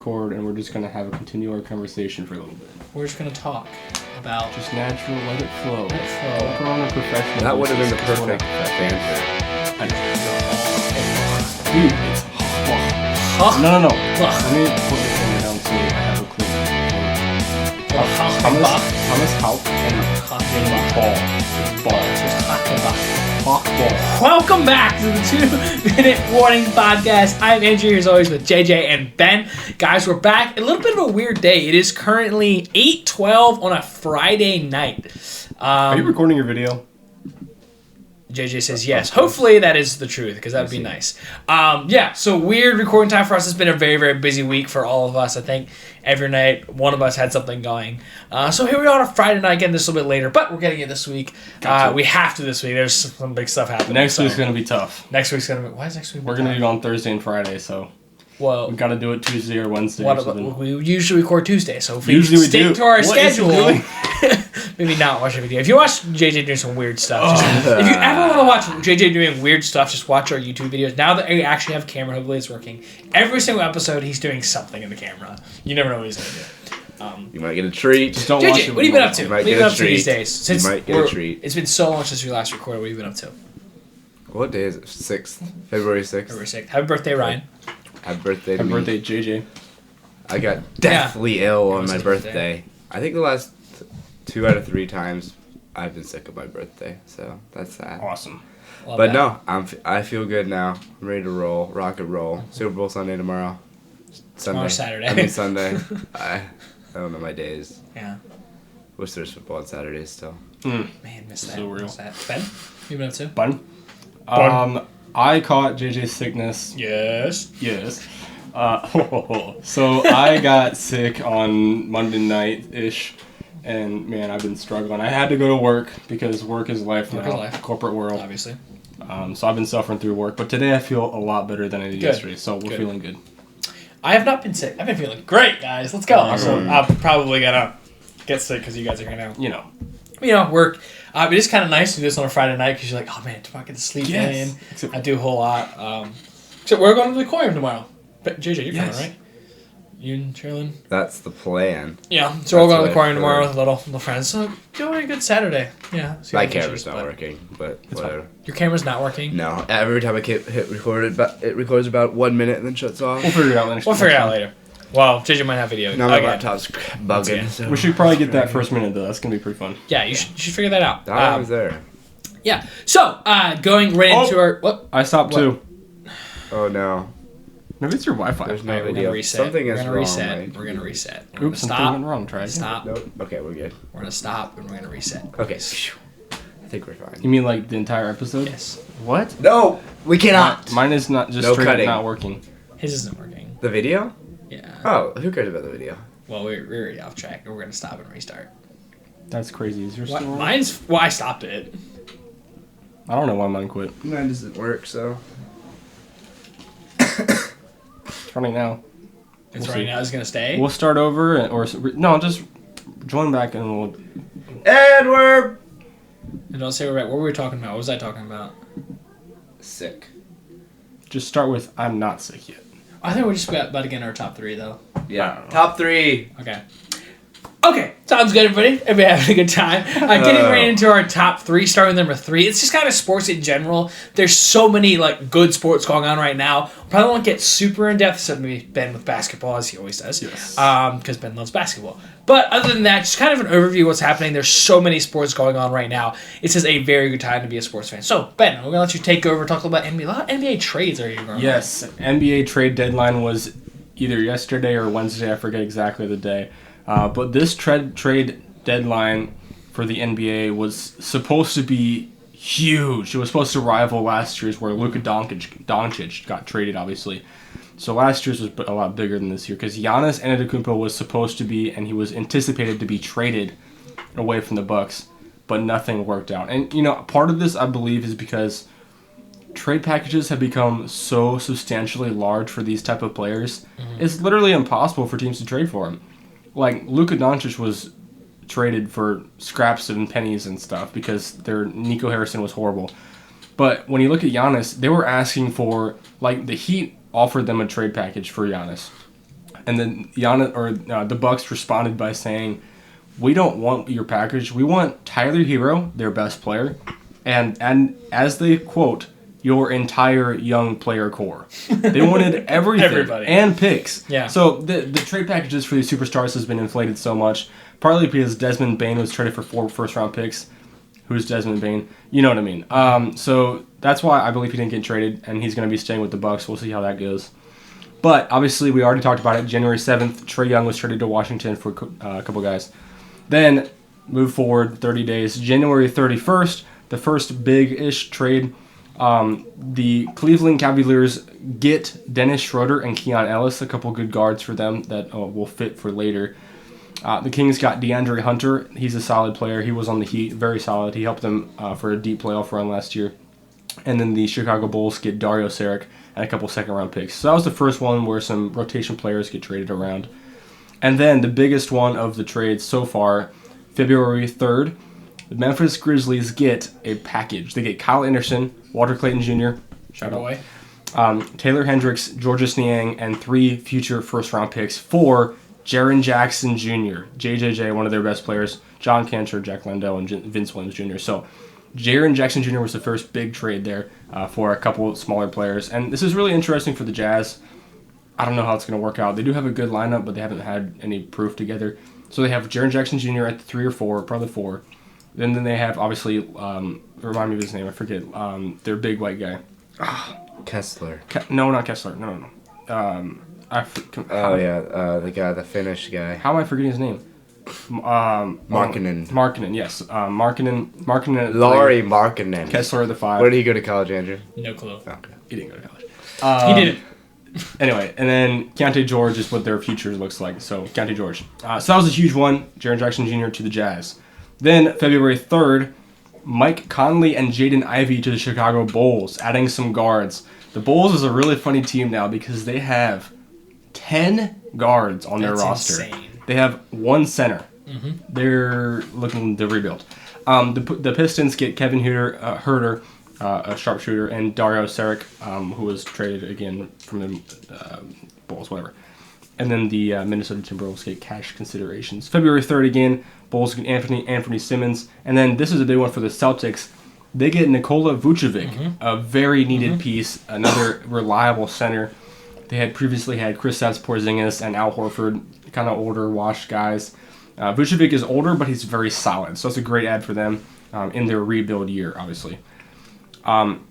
Record, and we're just going to continue our conversation for a little bit. We're just going to talk about... Just natural, let it flow. Let it flow. Don't put on a professional. That would have been the perfect banter. Dude, it's... No. Let me put this thing down so I have a clue. Thomas Haupt and Ball. Welcome back to the 2 Minute Warning Podcast. I'm Andrew, here as always with JJ and Ben. Guys, we're back. A little bit of a weird day. It is currently 8:12 on a Friday night. Are you recording your video? JJ says yes. Hopefully that is the truth, because that would be nice. So weird recording time for us. It's been a very, very busy week for all of us. I think every night one of us had something going. So here we are on a Friday night, getting this a little bit later, but we're getting it this week. We have to this week. There's some big stuff happening. Next week's going to be tough. Next week's going to be... Why is next week? We're going to do it on Thursday and Friday, so... Well, we got to do it Tuesday or Wednesday. We usually record Tuesday, so if we stick to our schedule, maybe not watch a video. If you watch JJ doing some weird stuff, if you ever want to watch JJ doing weird stuff, just watch our YouTube videos. Now that we actually have a camera, hopefully it's working. Every single episode, he's doing something in the camera. You never know what he's going to do. You might get a treat. Just don't watch JJ, what have you been up to? What have you been up to these days? You might get a treat. It's been so long since we last recorded. What have you been up to? What day is it? 6th? February 6th? February 6th. Happy birthday, Ryan. Happy birthday to Happy me. birthday, JJ. I got deathly ill on my his birthday. I think the last 2 out of 3 times I've been sick of my birthday, so that's sad. Awesome. But no, I feel good now. I'm ready to rock and roll. Super Bowl Sunday tomorrow. Tomorrow's Saturday. I mean Sunday. I don't know my days. Yeah. Wish there's football on Saturdays still. Man, miss that. So real. Miss that. Ben, what have you been up to? Bun. I caught JJ's sickness. Yes. So I got sick on Monday night-ish, and man, I've been struggling. I had to go to work because work is life now. Corporate world. Obviously. So I've been suffering through work, but today I feel a lot better than I did yesterday, so we're feeling good. I have not been sick. I've been feeling great, guys. Let's go. So I'm probably gonna get sick because you guys are here now. Work. It is kind of nice to do this on a Friday night because you're like, oh man, tomorrow I get to sleep in. I do a whole lot. Except we're going to the aquarium tomorrow. But JJ, you're coming, right? You and Sherilyn? That's the plan. Yeah, so we're going to the aquarium tomorrow with little friends. So doing a good Saturday. Yeah. My camera's not working, but whatever. Your camera's not working? No. Every time I hit record, it records about 1 minute and then shuts off. We'll figure it out later. Well, JJ might have video. No, my laptop's bugging. So. We should probably get that first minute, though. That's going to be pretty fun. Yeah, you should figure that out. I was there. Yeah. So, going right into our... What? I stopped, too. Oh, no. Maybe it's your Wi-Fi. There's no We're video. going to reset. Something is wrong. We're going to reset. Oops, something went wrong. Try it. Stop. Nope. Okay, we're good. We're going to stop, and we're going to reset. Okay. I think we're fine. You mean like the entire episode? Yes. What? No, we cannot. Mine is not just straight not working. His isn't working. The video? Yeah. Oh, who cares about the video? Well, we're already off track. We're going to stop and restart. That's crazy. Is yours still on? Mine's... Well, I stopped it. I don't know why mine quit. Mine doesn't work, so... It's running now. It's running now. It's going to stay? We'll start over, no, just join back and we'll... Edward! And don't say we're back. What were we talking about? What was I talking about? Sick. Just start with, I'm not sick yet. I think we're just about to get in our top 3, though. Yeah. Top 3. Okay, sounds good, everybody. Everybody having a good time. Getting right into our top 3, starting with number 3. It's just kind of sports in general. There's so many good sports going on right now. Probably won't get super in depth, except maybe Ben with basketball, as he always does. Yes. Because Ben loves basketball. But other than that, just kind of an overview of what's happening. There's so many sports going on right now. It's just a very good time to be a sports fan. So Ben, we're gonna let you take over, talk about NBA. A lot of NBA trades are going on. Yes, NBA trade deadline was either yesterday or Wednesday. I forget exactly the day. But this trade deadline for the NBA was supposed to be huge. It was supposed to rival last year's, where Luka Doncic got traded, obviously. So last year's was a lot bigger than this year, because Giannis Antetokounmpo was supposed to be, and he was anticipated to be traded away from the Bucks, but nothing worked out. And, part of this, I believe, is because trade packages have become so substantially large for these type of players. Mm-hmm. It's literally impossible for teams to trade for him. Like, Luka Doncic was traded for scraps and pennies and stuff because their Nico Harrison was horrible. But when you look at Giannis, they were asking for, the Heat offered them a trade package for Giannis And then the Bucks responded by saying, "We don't want your package. We want Tyler Hero, their best player, and as they quote, your entire young player core." They wanted everything. Everybody. And picks. Yeah. So the trade packages for these superstars has been inflated so much, partly because Desmond Bane was traded for 4 first-round picks. Who's Desmond Bane? You know what I mean. So that's why I believe he didn't get traded, and he's going to be staying with the Bucks. We'll see how that goes. But obviously, we already talked about it. January 7th, Trae Young was traded to Washington for a couple guys. Then, move forward 30 days. January 31st, the first big-ish trade. The Cleveland Cavaliers get Dennis Schroeder and Keon Ellis, a couple good guards for them that will fit for later. The Kings got DeAndre Hunter. He's a solid player. He was on the Heat, very solid. He helped them for a deep playoff run last year. And then the Chicago Bulls get Dario Saric and a couple second-round picks. So that was the first one where some rotation players get traded around. And then the biggest one of the trades so far, February 3rd, the Memphis Grizzlies get a package. They get Kyle Anderson, Walter Clayton Jr., shout out, Taylor Hendricks, Georges Niang, and 3 future first-round picks for Jaren Jackson Jr., JJJ, one of their best players, John Cantor, Jack Landell, and Vince Williams Jr. So Jaren Jackson Jr. was the first big trade there for a couple smaller players. And this is really interesting for the Jazz. I don't know how it's going to work out. They do have a good lineup, but they haven't had any proof together. So they have Jaren Jackson Jr. at the 3 or 4, probably 4. Then they have, obviously, remind me of his name, I forget, their big white guy. Kessler. No, not Kessler. No. The guy, the Finnish guy. How am I forgetting his name? Markkanen. Markkanen, yes. Markkanen. Lauri Markkanen. Kessler, the 5. Where did he go to college, Andrew? No clue. Okay. He didn't go to college. He didn't. Anyway, and then Keontae George is what their future looks like. So, Keontae George. So that was a huge one. Jaren Jackson Jr. to the Jazz. Then, February 3rd, Mike Conley and Jaden Ivey to the Chicago Bulls, adding some guards. The Bulls is a really funny team now because they have 10 guards on their roster. Insane. They have 1 center. Mm-hmm. They're looking to rebuild. The Pistons get Kevin Huerter, a sharpshooter, and Dario Saric, who was traded again from the Bulls, whatever. And then the Minnesota Timberwolves get cash considerations. February 3rd again, Bulls get Anthony Simmons. And then this is a big one for the Celtics. They get Nikola Vucevic, a very needed piece, another reliable center. They had previously had Kristaps Porzingis and Al Horford, kind of older, washed guys. Vucevic is older, but he's very solid. So it's a great add for them in their rebuild year, obviously.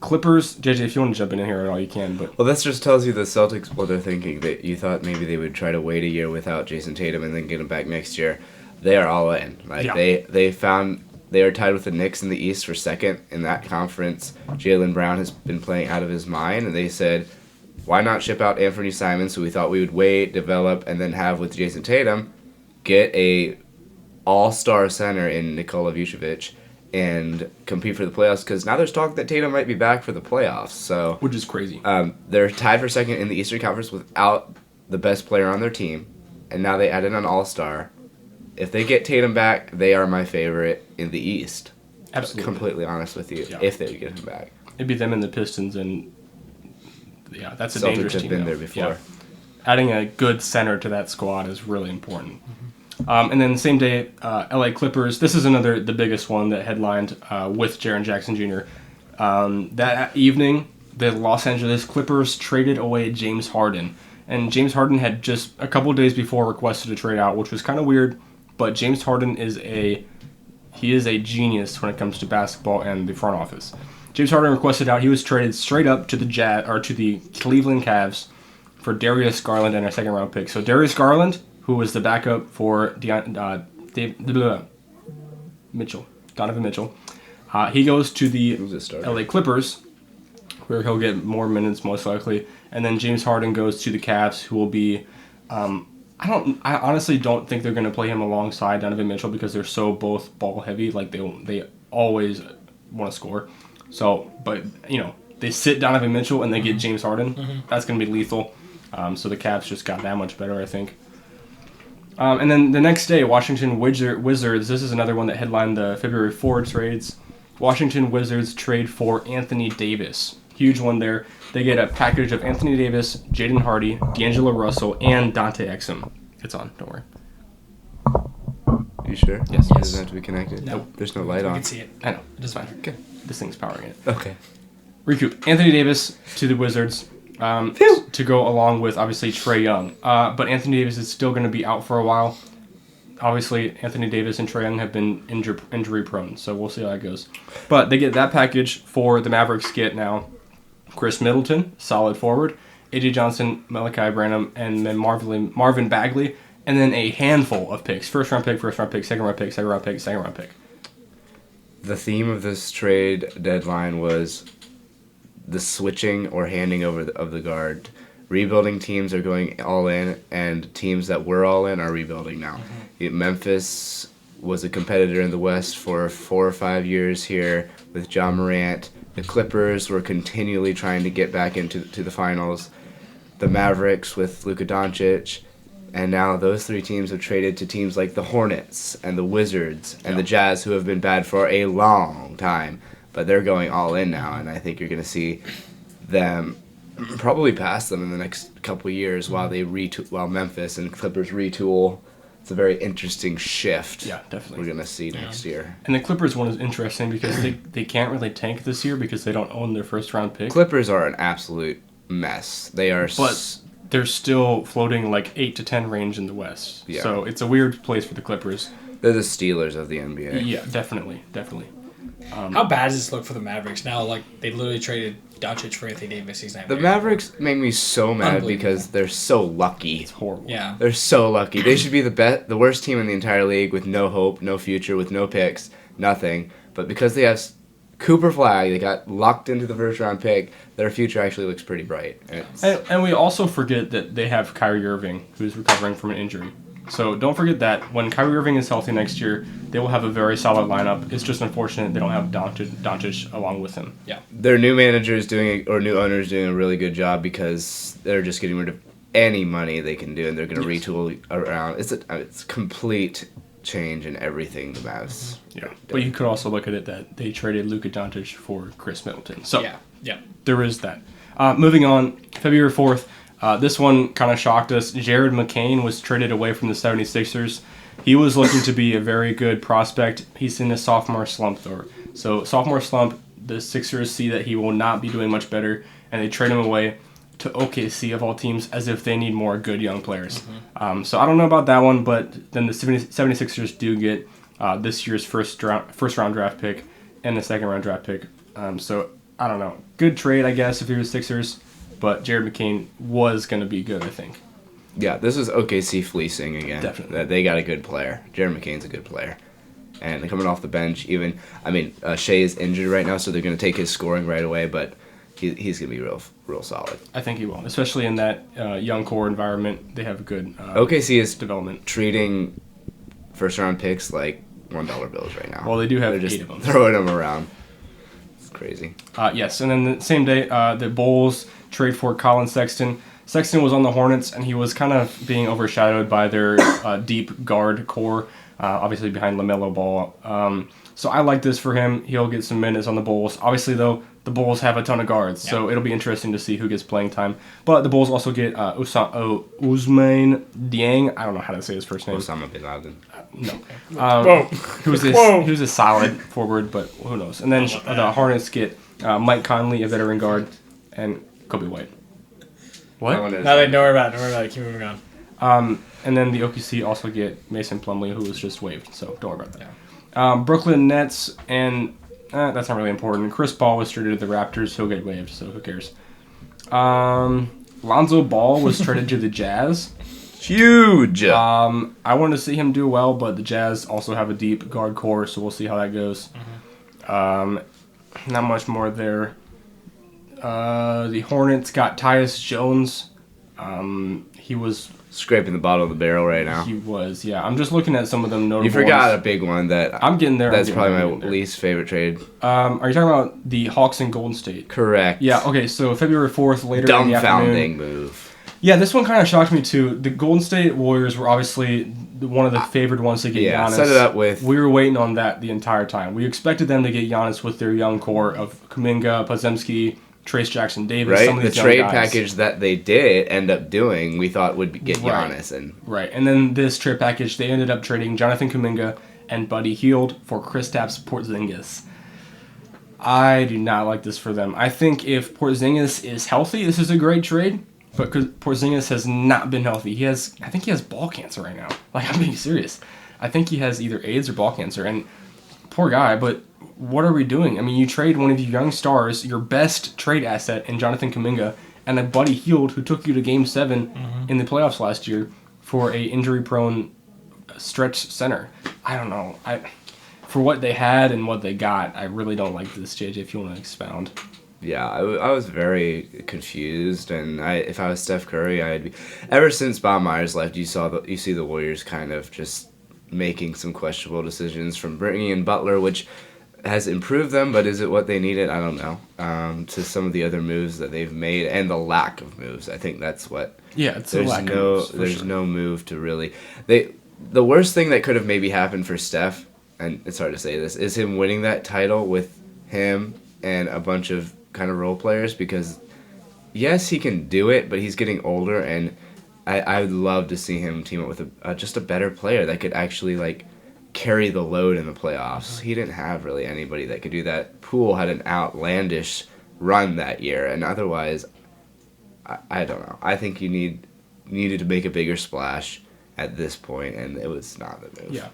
Clippers, JJ, if you want to jump in here at all, you can. But well, this just tells you the Celtics what they're thinking. That you thought maybe they would try to wait a year without Jason Tatum and then get him back next year. They are all in. They found they are tied with the Knicks in the East for second in that conference. Jaylen Brown has been playing out of his mind, and they said, why not ship out Anthony Simons, who we thought we would wait, develop, and then have with Jason Tatum, get a all-star center in Nikola Vucevic, and compete for the playoffs, because now there's talk that Tatum might be back for the playoffs. So which is crazy. They're tied for second in the Eastern Conference without the best player on their team, and now they added an all-star. If they get Tatum back, they are my favorite in the East. Absolutely. Completely honest with you, if they get him back. It'd be them and the Pistons, and yeah, that's a Celtics dangerous have team. been there before. Yeah. Adding a good center to that squad is really important. Mm-hmm. And then the same day, LA Clippers. This is the biggest one that headlined with Jaren Jackson Jr. That evening, the Los Angeles Clippers traded away James Harden. And James Harden had just a couple days before requested a trade out, which was kind of weird. But James Harden is a genius when it comes to basketball and the front office. James Harden requested out. He was traded straight up to the Cleveland Cavs for Darius Garland and a second-round pick. So Darius Garland, who was the backup for Donovan Mitchell, he goes to the LA Clippers, where he'll get more minutes most likely. And then James Harden goes to the Cavs, who will be. I honestly don't think they're going to play him alongside Donovan Mitchell because they're so both ball heavy. Like they always want to score. So, but they sit Donovan Mitchell and they get James Harden. Mm-hmm. That's going to be lethal. So the Cavs just got that much better, I think. And then the next day, Washington Wizards. This is another one that headlined the February 4 trades. Washington Wizards trade for Anthony Davis. huge one there. They get a package of Anthony Davis, Jaden Hardy, D'Angelo Russell, and Dante Exum. It's on. Don't worry. You sure? Yes. It doesn't have to be connected. No. There's no light on. You can see it. I know. It doesn't matter. Okay. This thing's powering it. Okay. Recoup. Anthony Davis to the Wizards to go along with, obviously, Trae Young. But Anthony Davis is still going to be out for a while. Obviously, Anthony Davis and Trae Young have been injury prone, so we'll see how that goes. But they get that package for the Mavericks get now Chris Middleton, solid forward, A.J. Johnson, Malachi Branham, and then Marvin Bagley, and then a handful of picks. First-round pick, second-round pick, second-round pick, second-round pick. The theme of this trade deadline was the switching or handing over of the guard. Rebuilding teams are going all in, and teams that were all in are rebuilding now. Memphis was a competitor in the West for 4 or 5 years here with Ja Morant. The Clippers were continually trying to get back into the finals. The Mavericks with Luka Doncic. And now those 3 teams have traded to teams like the Hornets and the Wizards and the Jazz, who have been bad for a long time. But they're going all in now, and I think you're going to see them probably pass them in the next couple of years while Memphis and Clippers retool. It's a very interesting shift. Yeah, definitely. We're going to see next year. And the Clippers one is interesting because they can't really tank this year because they don't own their first-round pick. Clippers are an absolute mess. They are... But they're still floating like 8 to 10 range in the West. Yeah. So it's a weird place for the Clippers. They're the Steelers of the NBA. Yeah, definitely. How bad does this look for the Mavericks now? Like, they literally traded Doncic for Anthony Davis. He's not The Mavericks make me so mad because they're so lucky. It's horrible. Yeah. They're so lucky. They should be the worst team in the entire league with no hope, no future, with no picks, nothing. But because they have Cooper Flag, they got locked into the first-round pick, their future actually looks pretty bright. And we also forget that they have Kyrie Irving, who's recovering from an injury. So don't forget that when Kyrie Irving is healthy next year, they will have a very solid lineup. It's just unfortunate they don't have Doncic along with him. Yeah. Their new manager is new owner is doing a really good job because they're just getting rid of any money they can do, and they're going to retool around. It's a complete change in everything, the Mavs. Yeah. But you could also look at it that they traded Luka Doncic for Chris Middleton. So yeah. There is that. Moving on, February 4th. This one kind of shocked us. Jared McCain was traded away from the 76ers. He was looking to be a very good prospect. He's in a sophomore slump, though. So, sophomore slump, the Sixers see that he will not be doing much better, and they trade him away to OKC, of all teams, as if they need more good young players. So, I don't know about that one, but then the 76ers do get this year's first round draft pick and the second-round draft pick. So, I don't know. Good trade, I guess, if you're the Sixers. But Jared McCain was going to be good, I think. Yeah, this is OKC fleecing again. Definitely. They got a good player. Jared McCain's a good player. And they're coming off the bench. Shea is injured right now, so they're going to take his scoring right away, but he's going to be real solid. I think he will, especially in that young core environment. They have good OKC is development. Treating first-round picks like $1 bills right now. Well, they do have They're just 8 of them. throwing them around. It's crazy. Yes, and then the same day, the Bulls trade for Colin Sexton. Sexton was on the Hornets, and he was kind of being overshadowed by their deep guard core, obviously behind LaMelo Ball. So I like this for him. He'll get some minutes on the Bulls. Obviously, though, the Bulls have a ton of guards, so it'll be interesting to see who gets playing time. But the Bulls also get Ousmane Dieng. I don't know how to say his first name. Osama Bin Laden. No. Who's a solid forward, but who knows. And then the Hornets get Mike Conley, a veteran guard, and Kobe White. What? No, don't worry about it. Keep moving on. And then the OKC also get Mason Plumlee, who was just waived, so don't worry about that. Brooklyn Nets, and that's not really important. Chris Paul was traded to the Raptors. He'll get waived, so who cares? Lonzo Ball was traded to the Jazz. Huge! I want to see him do well, but the Jazz also have a deep guard core, so we'll see how that goes. Not much more there. The Hornets got Tyus Jones. He was scraping the bottom of the barrel right now. He was, yeah. I'm just looking at some of them notable You forgot ones. a big one that I'm getting there. That's probably my least favorite trade. Are you talking about the Hawks and Golden State? Correct. Yeah. Okay. So February 4th, later in the afternoon. Dumbfounding move. Yeah, this one kind of shocked me too. The Golden State Warriors were obviously one of the favored ones to get Giannis. Set it up with. We were waiting on that the entire time. We expected them to get Giannis with their young core of Kuminga, Podziemski, Trace Jackson Davis. Right, Some of these the trade young guys. package that they did end up doing, we thought would get Right. Giannis. And then this trade package, they ended up trading Jonathan Kuminga and Buddy Hield for Kristaps Porzingis. I do not like this for them. I think if Porzingis is healthy, this is a great trade. But Porzingis has not been healthy. I think he has ball cancer right now. Like, I'm being serious. I think he has either AIDS or ball cancer. And poor guy, but what are we doing? I mean, you trade one of your young stars, your best trade asset in Jonathan Kuminga, and a Buddy Hield who took you to Game 7 in the playoffs last year for a injury-prone stretch center. I don't know. For what they had and what they got, I really don't like this, JJ, if you want to expound. Yeah, I was very confused, and if I was Steph Curry, I'd be. Ever since Bob Myers left, you see the Warriors kind of just making some questionable decisions, from bringing in Butler, which has improved them, but is it what they needed? I don't know. To some of the other moves that they've made, and the lack of moves. I think that's what. Yeah, it's a lack of moves. There's no move to really. The worst thing that could have maybe happened for Steph, and it's hard to say this, is him winning that title with him and a bunch of kind of role players, because yes, he can do it, but he's getting older, and I would love to see him team up with just a better player that could actually like carry the load in the playoffs. He didn't have really anybody that could do that. Poole had an outlandish run that year, and otherwise, I don't know. I think you needed to make a bigger splash at this point, and it was not the move. Yeah.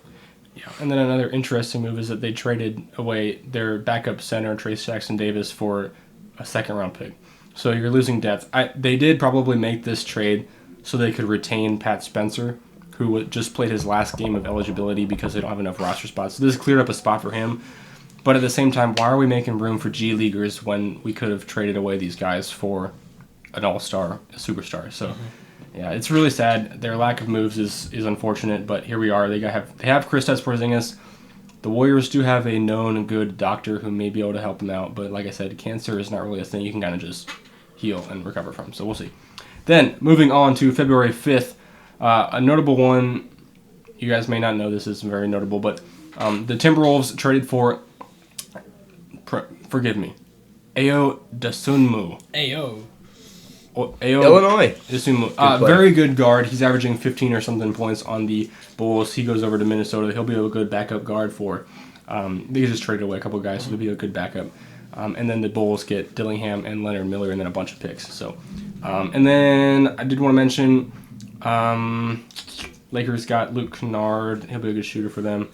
And then another interesting move is that they traded away their backup center, Trace Jackson Davis, for a second-round pick. So you're losing depth. They did probably make this trade so they could retain Pat Spencer, who just played his last game of eligibility because they don't have enough roster spots. So this cleared up a spot for him. But at the same time, why are we making room for G Leaguers when we could have traded away these guys for an all-star, a superstar? So, yeah, it's really sad. Their lack of moves is unfortunate, but here we are. They have Kristaps Porzingis. The Warriors do have a known good doctor who may be able to help them out, but like I said, cancer is not really a thing you can kind of just heal and recover from. So we'll see. Then, moving on to February 5th, a notable one, you guys may not know this is very notable, but the Timberwolves traded for, forgive me, Ayo Dosunmu. Illinois. Very good guard. He's averaging 15 or something points on the Bulls. He goes over to Minnesota. He'll be a good backup guard for. They just traded away a couple guys, so he'll be a good backup. And then the Bulls get Dillingham and Leonard Miller, and then a bunch of picks. So, and then I did want to mention, Lakers got Luke Kennard. He'll be a good shooter for them.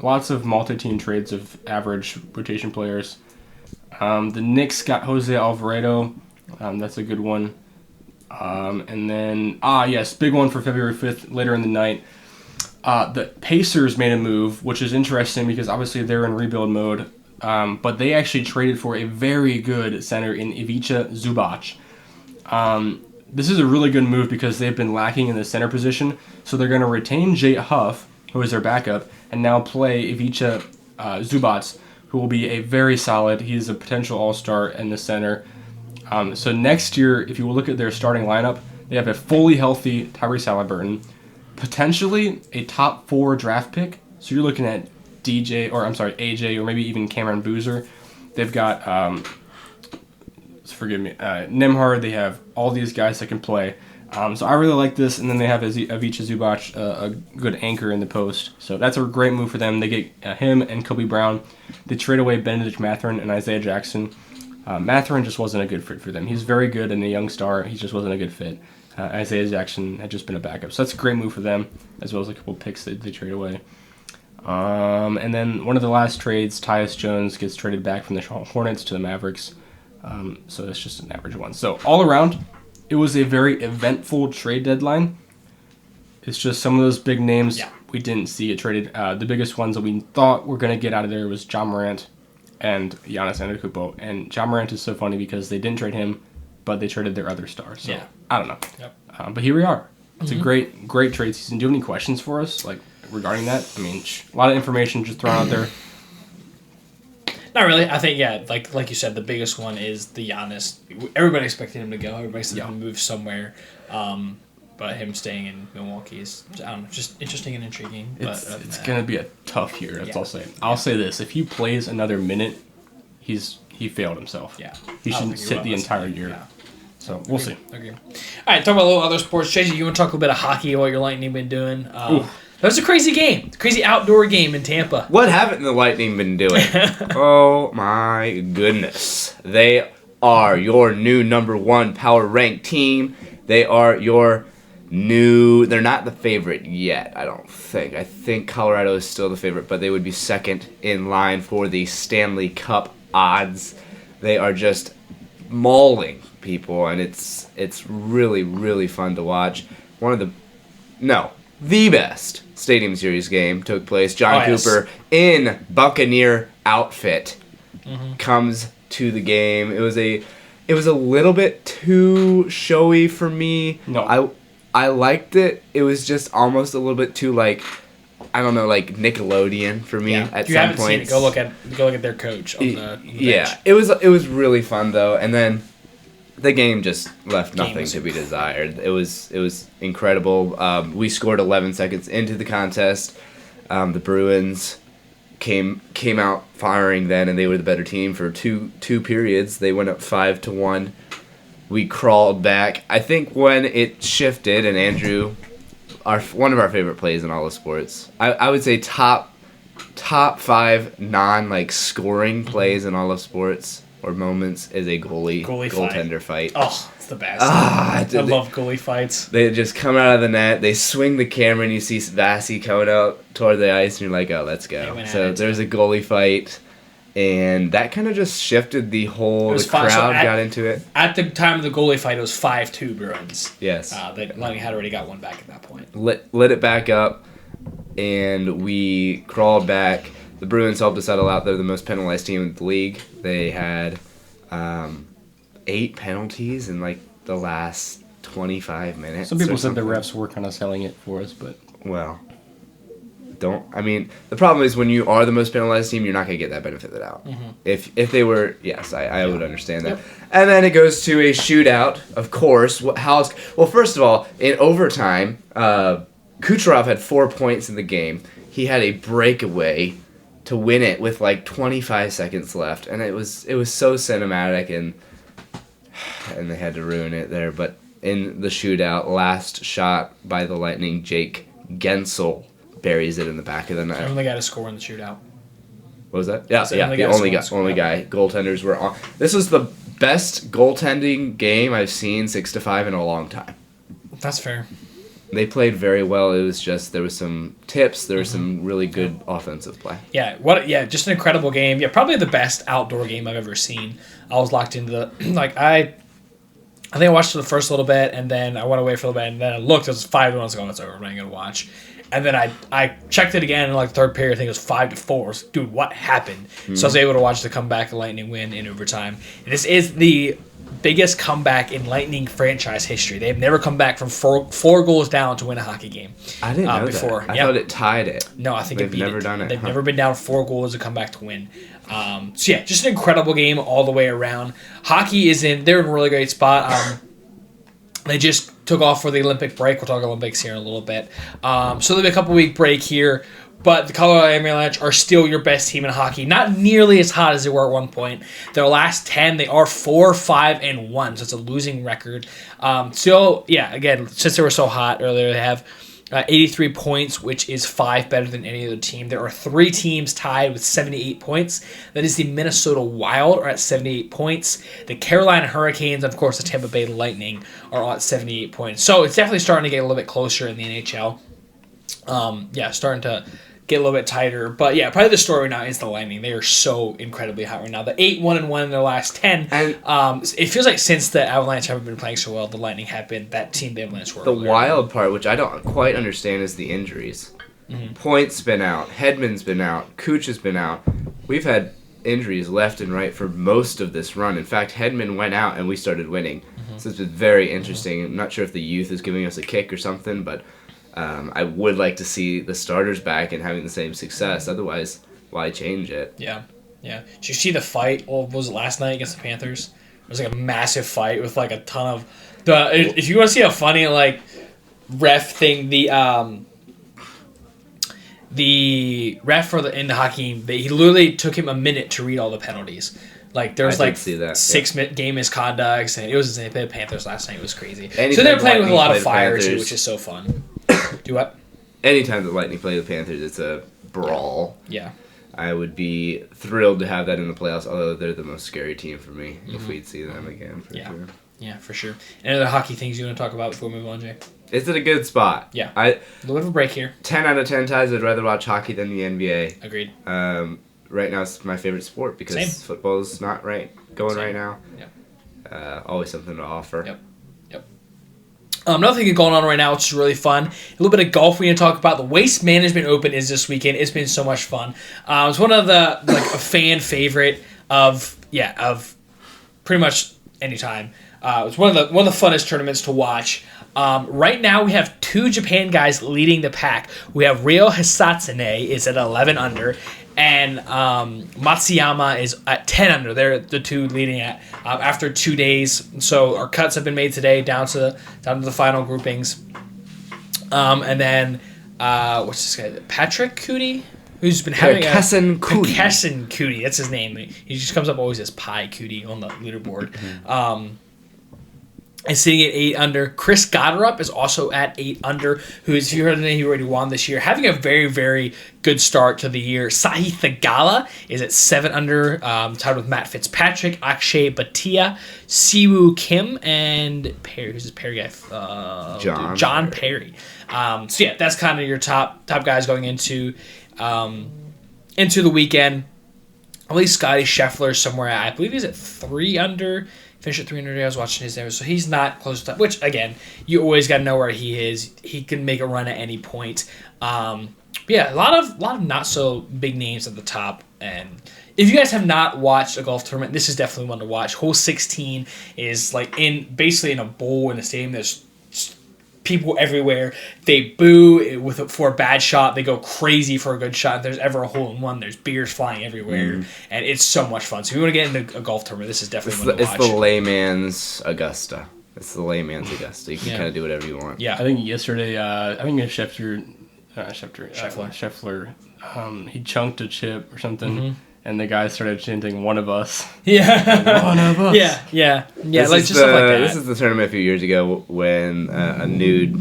Lots of multi-team trades of average rotation players. The Knicks got Jose Alvarado. That's a good one. And then, yes, big one for February 5th, later in the night. The Pacers made a move, which is interesting because obviously they're in rebuild mode. But they actually traded for a very good center in Ivica Zubac. This is a really good move because they've been lacking in the center position. So they're going to retain Jay Huff, who is their backup, and now play Ivica Zubac, who will be a very solid. He's a potential all-star in the center. So next year, if you look at their starting lineup, they have a fully healthy Tyrese Haliburton, potentially a top 4 draft pick. So you're looking at AJ, or maybe even Cameron Boozer. They've got, Nembhard. They have all these guys that can play. So I really like this, and then they have Ivica Zubac, a good anchor in the post. So that's a great move for them. They get him and Kobe Brown. They trade away Benedict Mathurin and Isaiah Jackson. Mathurin just wasn't a good fit for them. He's very good and a young star. He just wasn't a good fit. Isaiah Jackson had just been a backup. So that's a great move for them, as well as a couple picks that they trade away. And then one of the last trades, Tyus Jones gets traded back from the Hornets to the Mavericks. So that's just an average one. So all around, it was a very eventful trade deadline. It's just some of those big names we didn't see get traded. The biggest ones that we thought were going to get out of there was Ja Morant and Giannis Antetokounmpo. And Ja Morant is so funny because they didn't trade him, but they traded their other star. So I don't know. Yep. But here we are. It's a great trade season. Do you have any questions for us, regarding that? I mean, a lot of information just thrown out there. Not really. I think, like you said, the biggest one is the Giannis. Everybody expected him to go. Everybody expected him to move somewhere. But him staying in Milwaukee is, I don't know, just interesting and intriguing. It's going to be a tough year, that's all I'll say. I'll say this. If he plays another minute he failed himself. Yeah. He should sit the entire year. Yeah. So we'll see. Okay. All right, talk about a little other sports. Chase, you want to talk a little bit of hockey, what your Lightning been doing? That was a crazy game. Crazy outdoor game in Tampa. What haven't the Lightning been doing? Oh my goodness. They are your new number 1 power ranked team. They are your they're not the favorite yet, I don't think. I think Colorado is still the favorite, but they would be second in line for the Stanley Cup odds. They are just mauling people, and it's really, really fun to watch. The best Stadium Series game took place. John Cooper in Buccaneer outfit comes to the game. It was a little bit too showy for me. No. I liked it. It was just almost a little bit too like Nickelodeon for me at some points. If you haven't seen it, go look at their coach on the bench. It was really fun though, and then the game just left nothing to be desired. It was incredible. We scored 11 seconds into the contest. The Bruins came out firing then, and they were the better team for two periods. They went up 5-1. We crawled back. I think when it shifted, and Andrew, one of our favorite plays in all of sports, I would say top 5 scoring plays in all of sports or moments is a goaltender fight. Oh, it's the best. I love goalie fights. They just come out of the net, they swing the camera, and you see Vasi coming out toward the ice, and you're like, oh, let's go. So there's a goalie fight, and that kind of just shifted the whole... The crowd got into it. At the time of the goalie fight, it was 5-2 Bruins. Yes. The Lightning had already got one back at that point. Lit it back up, and we crawled back. The Bruins helped us out a lot. They're the most penalized team in the league. They had 8 penalties in the last 25 minutes. Some people said the refs were kind of selling it for us, but... Well, the problem is when you are the most penalized team, you're not going to get that benefit of the doubt. Mm-hmm. If they were, yes, I would understand that. Yep. And then it goes to a shootout, of course. Well, first of all, in overtime, Kucherov had 4 points in the game. He had a breakaway to win it with 25 seconds left, and it was so cinematic, and they had to ruin it there. But in the shootout, last shot by the Lightning, Jake Gensel buries it in the back of the net. The only guy to score in the shootout. What was that? Yeah, the only guy. Goaltenders were on. This was the best goaltending game I've seen 6-5 in a long time. That's fair. They played very well. It was just there was some tips. There was some really good offensive play. Yeah, just an incredible game. Yeah, probably the best outdoor game I've ever seen. I was locked into the I think I watched it the first little bit, and then I went away for a little bit, and then I looked. It was 5-1. I was going, it's over. I'm not going to watch. And then I checked it again in the third period. I think it was 5-4. I was like, dude, what happened? Mm-hmm. So I was able to watch the comeback, the Lightning win in overtime. And this is the biggest comeback in Lightning franchise history. They've never come back from four goals down to win a hockey game. I didn't know before. That. I thought it tied it. No, I think they've never done it. They've never been down 4 goals to come back to win. Just an incredible game all the way around. Hockey they're in a really great spot. They just took off for the Olympic break. We'll talk Olympics here in a little bit. So there'll be a couple-week break here. But the Colorado Avalanche are still your best team in hockey. Not nearly as hot as they were at one point. Their last 10, they are 4-5-1. So it's a losing record. Again, since they were so hot earlier, they have 83 points, which is 5 better than any other team. There are 3 teams tied with 78 points. That is the Minnesota Wild are at 78 points. The Carolina Hurricanes, and of course the Tampa Bay Lightning are all at 78 points. So it's definitely starting to get a little bit closer in the NHL. Starting to get a little bit tighter. But yeah, probably the story right now is the Lightning. They are so incredibly hot right now. The 8-1-1 in their last 10. And it feels like since the Avalanche haven't been playing so well, the Lightning have been that team the Avalanche were. The wild part, which I don't quite understand, is the injuries. Mm-hmm. Point's been out. Hedman's been out. Cooch has been out. We've had injuries left and right for most of this run. In fact, Hedman went out and we started winning. Mm-hmm. So it's been very interesting. I'm not sure if the youth is giving us a kick or something, but I would like to see the starters back and having the same success. Otherwise, why change it? Yeah. Did you see the fight? What was it last night against the Panthers? It was a massive fight with a ton of if you want to see a funny ref thing, the ref in the hockey game, he literally took him a minute to read all the penalties. Like there was game misconducts, and it was insane. They played the Panthers last night. It was crazy. So they were playing with a lot of fire too, which is so fun. Do what? Anytime the Lightning play the Panthers, it's a brawl. Yeah. I would be thrilled to have that in the playoffs, although they're the most scary team for me if we'd see them again. Sure. Yeah, for sure. Any other hockey things you want to talk about before we move on, Jay? It's at a good spot. Yeah. A little bit of a break here. 10 out of 10 times I'd rather watch hockey than the NBA. Agreed. Right now it's my favorite sport because football's not right now. Yeah. Always something to offer. Yep. Another thing going on right now, which is really fun. A little bit of golf we're going to talk about. The Waste Management Open is this weekend. It's been so much fun. It's one of the a fan favorite of pretty much any time. It's one of the funnest tournaments to watch. Right now we have 2 Japan guys leading the pack. We have Ryo Hisatsune is at 11 under, and Matsuyama is at 10 under. They're the 2 leading at after 2 days. So our cuts have been made today down to the final groupings. And then what's this guy? Patrick Cootie, who's been having Kesson Cootie. That's his name. He just comes up always as Pi Cootie on the leaderboard. And sitting at 8 under. Chris Goddard is also at 8 under, who is, if you heard the name, he already won this year, having a very, very good start to the year. Sahi Thagala is at 7 under, tied with Matt Fitzpatrick, Akshay Bhatia, Siwoo Kim, and Perry. Who's this Perry guy? John Perry. So yeah, that's kind of your top guys going into the weekend. I believe Scotty Scheffler somewhere I believe he's at 3 under. Finished at 300. I was watching his there, so he's not close to. Which again, you always got to know where he is. He can make a run at any point. But yeah, a lot of not so big names at the top. And if you guys have not watched a golf tournament, this is definitely one to watch. Hole 16 is basically in a bowl in a stadium. There's people everywhere. They boo for a bad shot. They go crazy for a good shot. If there's ever a hole in one, there's beers flying everywhere, and it's so much fun. So if you want to get into a golf tournament, this is definitely one to watch. It's the layman's Augusta. You can kind of do whatever you want. Yeah, I think yesterday, Scheffler, he chunked a chip or something. Mm-hmm. And the guy started chanting, "One of us." Yeah. One of us. Yeah. Like just stuff like that. This is the tournament a few years ago when a nude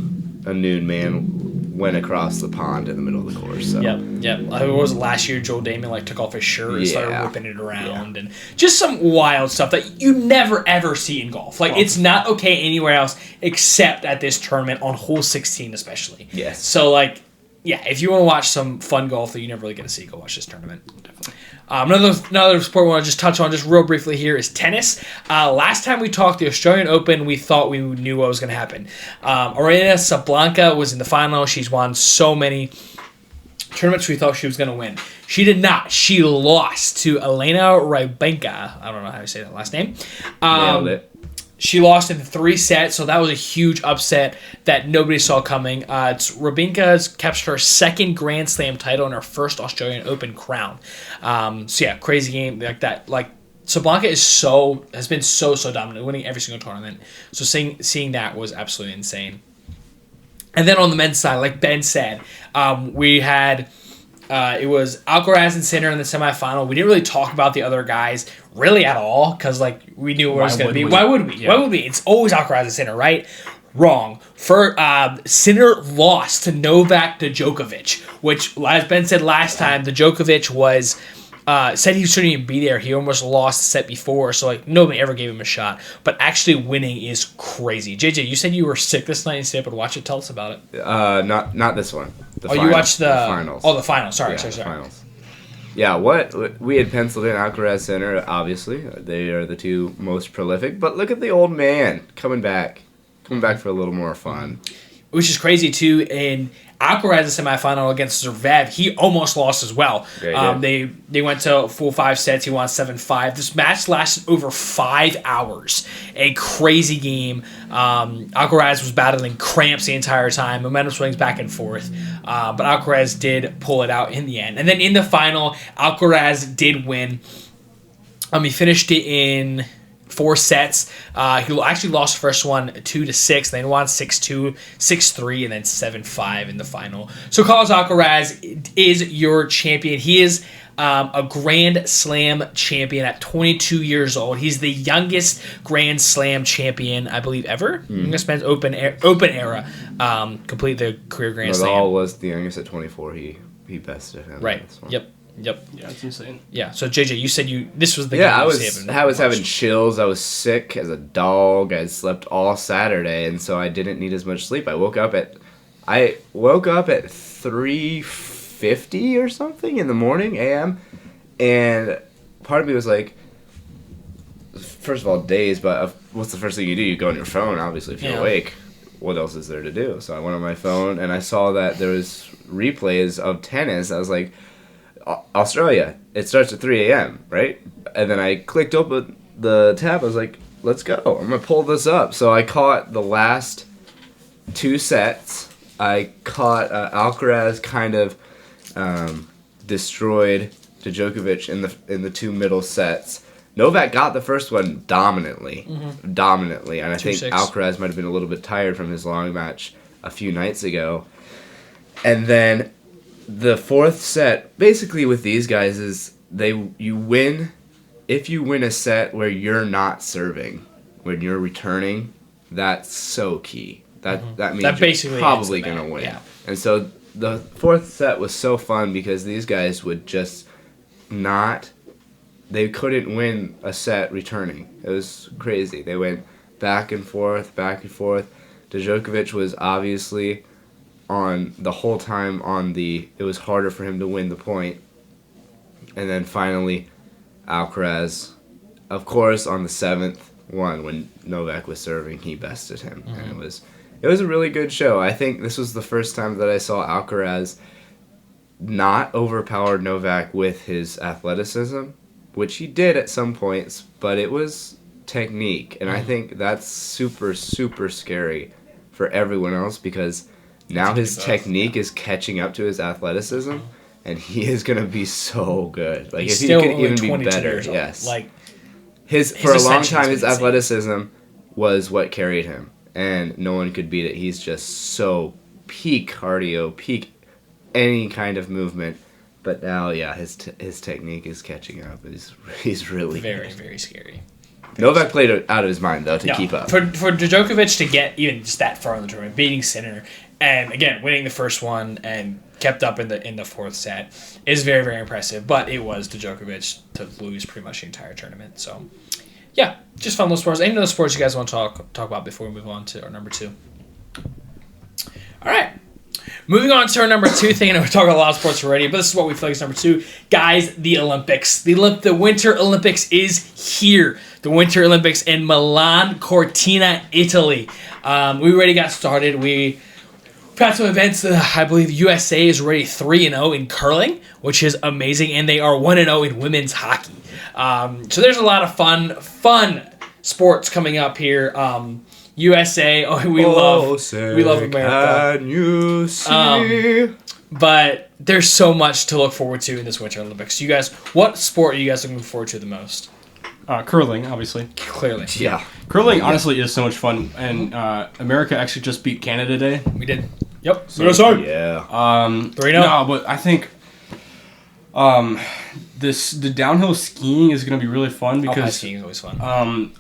man went across the pond in the middle of the course. So. Yep. It was last year. Joel Damon took off his shirt and started whipping it around, and just some wild stuff that you never ever see in golf. It's not okay anywhere else except at this tournament on hole 16, especially. Yes. So if you want to watch some fun golf that you never really get to see, go watch this tournament. Definitely. Another sport I want to just touch on just real briefly here is tennis. Last time we talked, the Australian Open, we thought we knew what was going to happen. Aryna Sabalenka was in the final. She's won so many tournaments we thought she was going to win. She did not. She lost to Elena Rybakina. I don't know how to say that last name. Nailed it. She lost in 3 sets, so that was a huge upset that nobody saw coming. Rybakina's captured her 2nd Grand Slam title and her 1st Australian Open crown. Crazy game like that. Sabalenka has been so dominant, winning every single tournament. So seeing that was absolutely insane. And then on the men's side, like Ben said, we had. It was Alcaraz and Sinner in the semifinal. We didn't really talk about the other guys really at all because we knew what it was going to be. Why would we? Yeah. Why would we? It's always Alcaraz and Sinner, right? Wrong. Sinner lost to Novak Djokovic, which, as Ben said last time, the Djokovic was said he shouldn't even be there. He almost lost the set before, so nobody ever gave him a shot. But actually winning is crazy. JJ, you said you were sick this night and stayed up and watch it. Tell us about it. Not this one. You watched the finals. Oh, the finals. Sorry. Finals. Yeah, what we had penciled in Alcaraz Sinner. Obviously, they are the 2 most prolific. But look at the old man coming back for a little more fun. Which is crazy too. In Alcaraz's semifinal against Zverev, he almost lost as well. They went to full 5 sets. He won 7-5. This match lasted over 5 hours. A crazy game. Alcaraz was battling cramps the entire time. Momentum swings back and forth. But Alcaraz did pull it out in the end. And then in the final, Alcaraz did win. He finished it in 4 sets. He actually lost the first one 2-6, then won 6-2, 6-3, and then 7-5 in the final. So Carlos Alcaraz is your champion. He is a Grand Slam champion at 22 years old. He's the youngest Grand Slam champion, I believe, ever. Youngest men's open era. Complete the career Grand Slam. Nadal was the youngest at 24. He bested him. Right. Yep. Yeah, it's insane. Yeah. So JJ, you said this was the game I was having chills. I was sick as a dog. I slept all Saturday, and so I didn't need as much sleep. I woke up at 3:50 or something in the morning a.m. and part of me was like, first of all, dazed. But what's the first thing you do? You go on your phone, obviously, if you're awake. What else is there to do? So I went on my phone and I saw that there was replays of tennis. I was like, Australia, it starts at 3 a.m., right? And then I clicked open the tab. I was like, let's go. I'm going to pull this up. So I caught the last 2 sets. I caught Alcaraz kind of destroyed Djokovic in the 2 middle sets. Novak got the first one dominantly. And I think Alcaraz might have been a little bit tired from his long match a few nights ago. And then the 4th set, basically with these guys, is you win if you win a set where you're not serving, when you're returning. That's so key. That means you're probably gonna win. Yeah. And so the 4th set was so fun because these guys would just not. They couldn't win a set returning. It was crazy. They went back and forth, back and forth. Djokovic was obviously on the whole time it was harder for him to win the point. And then finally, Alcaraz, of course, on the 7th one, when Novak was serving, he bested him. And it was a really good show. I think this was the first time that I saw Alcaraz not overpower Novak with his athleticism, which he did at some points, but it was technique. And I think that's super, super scary for everyone else because now his technique is catching up to his athleticism, and he is going to be so good. Like, he's if still he could even be better, years old. yes. Like, for a long time, his athleticism was what carried him, and no one could beat it. He's just so peak cardio, peak any kind of movement. But now, his technique is catching up. He's really very, good. very scary. Novak played out of his mind, though, to keep up. For Djokovic to get even just that far in the tournament, beating Sinner, and again, winning the first one and kept up in the 4th set is very, very impressive. But it was Djokovic to lose pretty much the entire tournament. So, yeah, just fun little sports. Any other sports you guys want to talk about before we move on to our number 2? All right. Moving on to our number 2 thing, and we're talking a lot of sports already, but this is what we feel like is number 2. Guys, the Olympics. The Winter Olympics is here. The Winter Olympics in Milan Cortina, Italy. We already got started. We had some events. I believe USA is already 3-0 in curling, which is amazing, and they are 1-0 in women's hockey. So there's a lot of fun sports coming up here. USA, we love America. Can you see? But there's so much to look forward to in this Winter Olympics. You guys, what sport are you guys looking forward to the most? Curling, obviously. Clearly. Yeah. Curling, honestly, is so much fun. And America actually just beat Canada today. We did. Yep. So, yeah. 3-0. No, but I think the downhill skiing is going to be really fun because alpine skiing is always fun.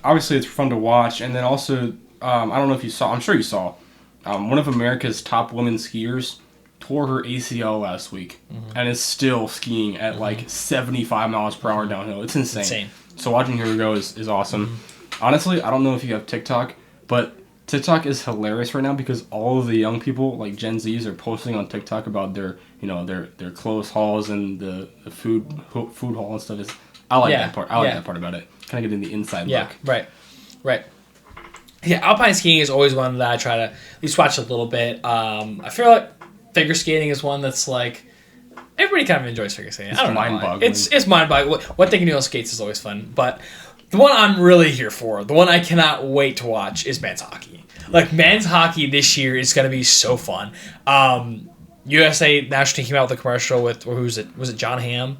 Obviously, it's fun to watch. And then also, I don't know if you saw, I'm sure you saw, one of America's top women skiers tore her ACL last week and is still skiing at like 75 miles per hour downhill. It's insane. So watching her go is awesome. Honestly, I don't know if you have TikTok, but TikTok is hilarious right now because all of the young people, like Gen Zs, are posting on TikTok about their clothes hauls and the food haul and stuff. I like that part. I like that part about it. Kind of getting the inside look. Yeah, right. Yeah, alpine skiing is always one that I try to at least watch a little bit. I feel like figure skating is one that's like everybody kind of enjoys figure skating. I don't know. Mind-boggling. It's mind-boggling. What they can do on skates is always fun. But the one I'm really here for, the one I cannot wait to watch, is men's hockey. Like, men's hockey this year is going to be so fun. USA national team came out with a commercial with, or who was it? Was it John Hamm?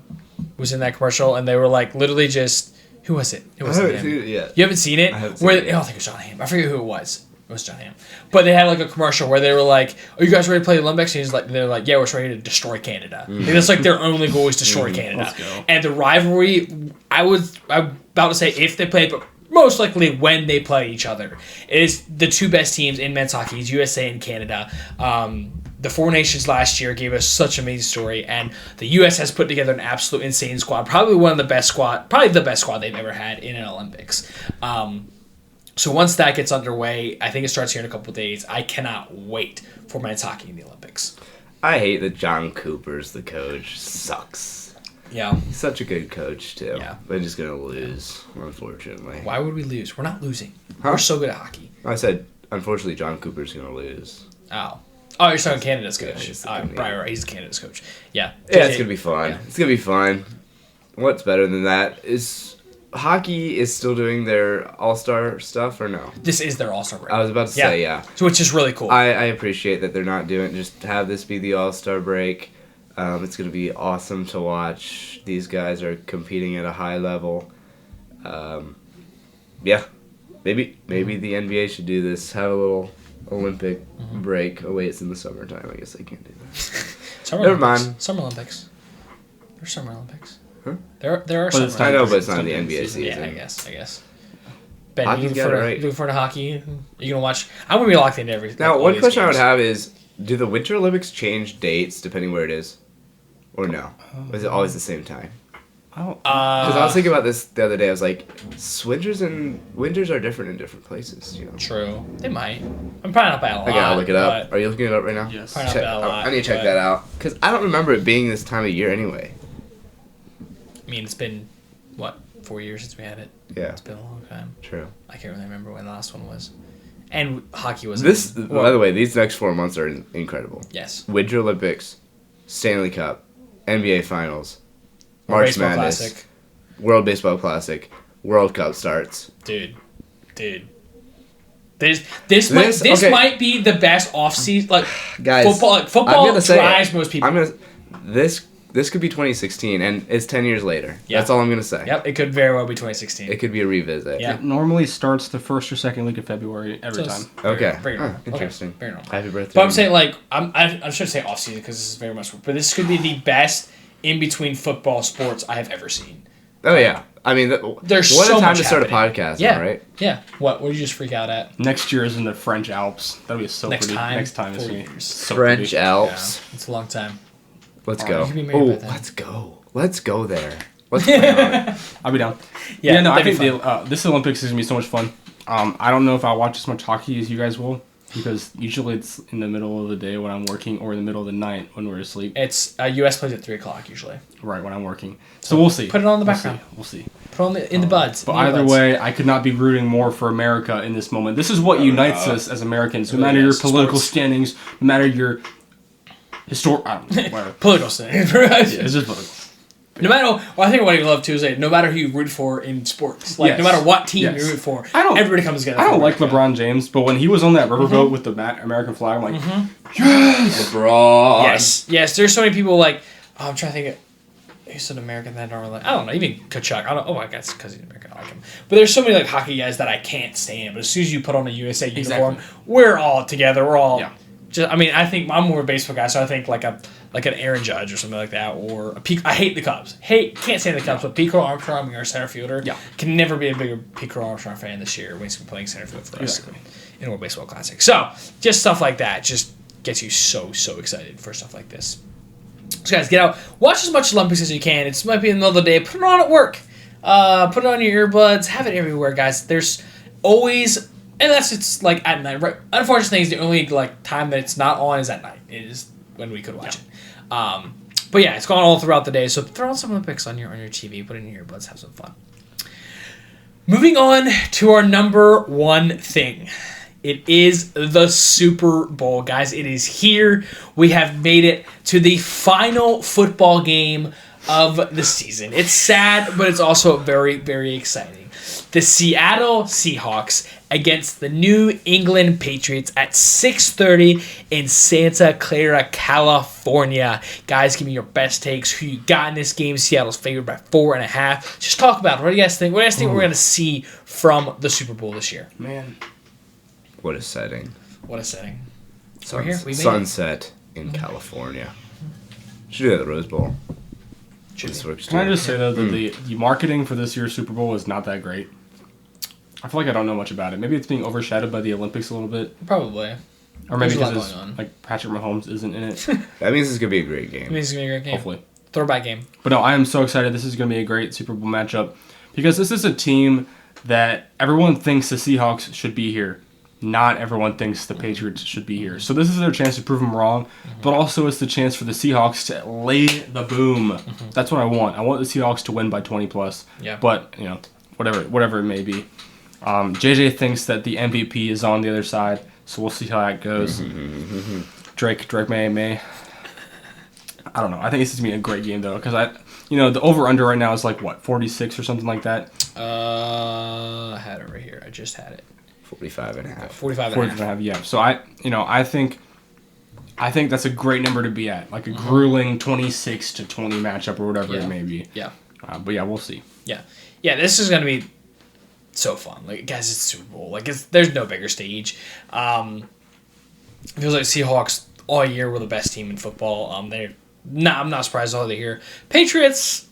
Was in that commercial, and they were like literally just, who was it? I haven't seen it yet. You haven't seen it? I haven't seen it yet. I don't think it was John Hamm. I forget who it was. It was John Hamm. But they had like a commercial where they were like, "Are you guys ready to play the Olympics?" And they're like, "Yeah, we're ready to destroy Canada." Like, that's like their only goal is destroy Canada. Let's go. And the rivalry, I'm about to say if they play, but most likely when they play each other, it is the two best teams in men's hockey, is USA and Canada. The Four Nations last year gave us such an amazing story, and the U.S. has put together an absolute insane squad, probably the best squad they've ever had in an Olympics. So once that gets underway, I think it starts here in a couple of days. I cannot wait for men's hockey in the Olympics. I hate that John Cooper's the coach. Sucks. Yeah. He's such a good coach, too. Yeah. They're just going to lose, unfortunately. Why would we lose? We're not losing. Huh? We're so good at hockey. I said, unfortunately, John Cooper's going to lose. Oh, you're talking Canada's coach. Yeah, Right. He's Canada's coach. Yeah. Yeah, it's going to be fun. Yeah. It's going to be fun. What's better than that is... Hockey is still doing their all-star stuff, or no? This is their all-star break. I was about to say, yeah. So which is really cool. I appreciate that they're not doing just have this be the all-star break. It's going to be awesome to watch. These guys are competing at a high level. Yeah. Maybe the NBA should do this. Have a little Olympic break. Oh, wait, it's in the summertime. I guess they can't do that. Never mind. Summer Olympics. There's Summer Olympics. Huh? There are But Summer it's Olympics. I know, but it's not the NBA season. Yeah, I guess. Ben, Hockey's got it right. looking for the hockey? Are you going to watch? I'm going to be locked into everything. Now, one question I would have is, do the Winter Olympics change dates depending where it is? Or no? Or is it always the same time? Because I was thinking about this the other day. I was like, winters are different in different places. You know. True. They might. I'm probably not by a lot. I gotta look it up. Are you looking it up right now? Yes. Probably not by a lot, I need to check that out. Because I don't remember it being this time of year anyway. I mean, it's been, 4 years since we had it? Yeah. It's been a long time. True. I can't really remember when the last one was. And hockey was... By the way, these next 4 months are incredible. Yes. Winter Olympics, Stanley Cup, NBA Finals, March Baseball Madness, Classic. World Baseball Classic, World Cup starts. Dude. This might be the best off-season, Guys, football drives most people. This could be 2016, and it's 10 years later. Yeah. That's all I'm gonna say. Yep, it could very well be 2016. It could be a revisit. Yeah. It normally starts the first or second week of February every time. Okay. Very normal. Interesting. Okay, very normal. Happy birthday. But I'm saying, I'm sure to say off-season because this is very much... But this could be the best in-between football sports I have ever seen. Oh, yeah. I mean, There's what so a time much to start happening. a podcast, Yeah. right? Yeah. What did you just freak out at? Next year is in the French Alps. That'll be so Next pretty. time? Next time is 4 going to be years. so French pretty. Alps. Yeah, it's a long time. Let's You go. can be married by Oh, then. let's go. Let's go there. Let's plan on it. I'll be down. Yeah, No, I that'd think be this Olympics is going to be so much fun. I don't know if I'll watch as much hockey as you guys will, because usually it's in the middle of the day when I'm working or in the middle of the night when we're asleep. It's U.S. plays at 3 o'clock usually. Right, when I'm working. So we'll see. Put it on the background. We'll see. Put it on in the buds. But in the either buds. way, I could not be rooting more for America in this moment. This is what unites us as Americans. No matter your political standings, no matter your whatever. Political standings. It's just political. No matter, I think what I love too is that no matter who you root for in sports, no matter what team you root for, everybody comes together. I don't like LeBron James, but when he was on that riverboat with the American flag, I'm like, yes, LeBron. Yes. There's so many people I'm trying to think of who's an American that I don't really, I don't know, even Kachuk. I guess because he's American, I like him. But there's so many hockey guys that I can't stand. But as soon as you put on a USA uniform, we're all together. We're all. Yeah. I think I'm more of a baseball guy, so I think like an Aaron Judge or something like that, or I hate the Cubs. Can't stand the Cubs, but Pete Crow Armstrong, our center fielder, can never be a bigger Pete Crow Armstrong fan this year when he's been playing center field for us in World Baseball Classic. So just stuff like that just gets you so excited for stuff like this. So guys, get out, watch as much Olympics as you can. It might be in the middle of the day. Put it on at work. Put it on your earbuds. Have it everywhere, guys. There's always. Unless it's at night, right? Unfortunate thing is the only time that it's not on is at night. It is when we could watch it. But yeah, it's gone all throughout the day. So throw on some Olympics on your TV, put it in your earbuds, have some fun. Moving on to our number one thing. It is the Super Bowl, guys. It is here. We have made it to the final football game of the season. It's sad, but it's also very, very exciting. The Seattle Seahawks against the New England Patriots at 6:30 in Santa Clara, California. Guys, give me your best takes. Who you got in this game? Seattle's favored by 4.5. Just talk about it. What do you guys think? What do you guys think we're going to see from the Super Bowl this year? Man, What a setting. What a setting. We're here. We sunset in California. Should do that at the Rose Bowl. Can I just say, though, that the marketing for this year's Super Bowl is not that great? I feel like I don't know much about it. Maybe it's being overshadowed by the Olympics a little bit. Probably. Or maybe because Patrick Mahomes isn't in it. That means it's going to be a great game. It means it's going to be a great game. Hopefully. Throwback game. But no, I am so excited. This is going to be a great Super Bowl matchup because this is a team that everyone thinks the Seahawks should be here. Not everyone thinks the Patriots should be here. So this is their chance to prove them wrong, but also it's the chance for the Seahawks to lay the boom. That's what I want. I want the Seahawks to win by 20+. Yeah. But, whatever it may be. JJ thinks that the MVP is on the other side, so we'll see how that goes. Drake Maye. I don't know. I think this is going to be a great game, though, because the over-under right now is 46 or something like that? I had it right here. I just had it. 45.5. 45.5. Yeah. So I think that's a great number to be at, like a grueling 26-20 matchup or whatever it may be. Yeah. But yeah, we'll see. Yeah. This is gonna be so fun. Guys, it's Super Bowl. There's no bigger stage. It feels like Seahawks all year were the best team in football. I'm not surprised all they're here. Patriots.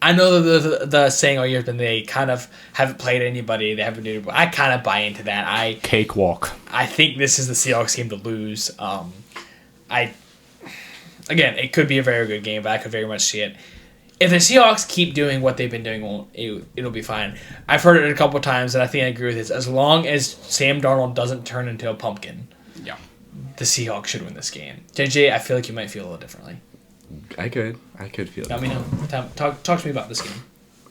I know the saying all year has been they kind of haven't played anybody. They haven't done. I kind of buy into that. Cakewalk. I think this is the Seahawks game to lose. Again, it could be a very good game, but I could very much see it. If the Seahawks keep doing what they've been doing, it'll be fine. I've heard it a couple of times, and I think I agree with this. As long as Sam Darnold doesn't turn into a pumpkin, the Seahawks should win this game. JJ, I feel like you might feel a little differently. I could feel. Let me know. Talk to me about this game.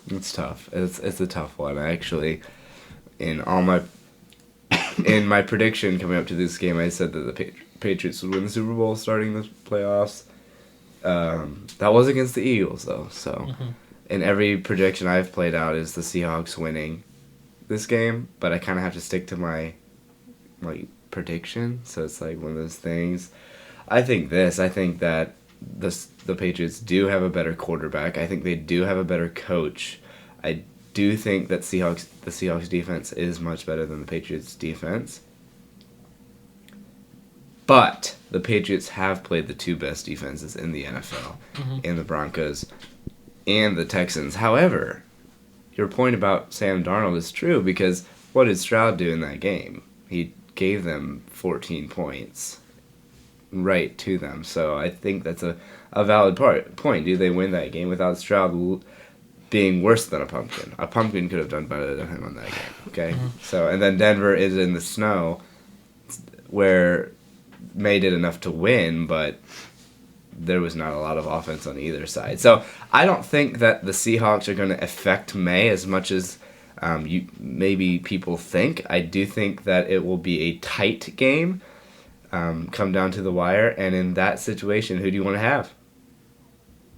It's tough. It's a tough one. I actually, in my prediction coming up to this game, I said that the Patriots would win the Super Bowl starting the playoffs. That was against the Eagles though. So, in every prediction I've played out is the Seahawks winning this game, but I kind of have to stick to my prediction. So it's one of those things. I think that the Patriots do have a better quarterback. I think they do have a better coach. I do think that the Seahawks defense is much better than the Patriots defense. But the Patriots have played the two best defenses in the NFL, in the Broncos and the Texans. However, your point about Sam Darnold is true because what did Stroud do in that game? He gave them 14 points. Right to them. So I think that's a valid point. Do they win that game without Stroud being worse than a pumpkin? A pumpkin could have done better than him on that game. Okay? So, and then Denver is in the snow where May did enough to win, but there was not a lot of offense on either side. So I don't think that the Seahawks are going to affect May as much as maybe people think. I do think that it will be a tight game. Come down to the wire, and in that situation, who do you want to have?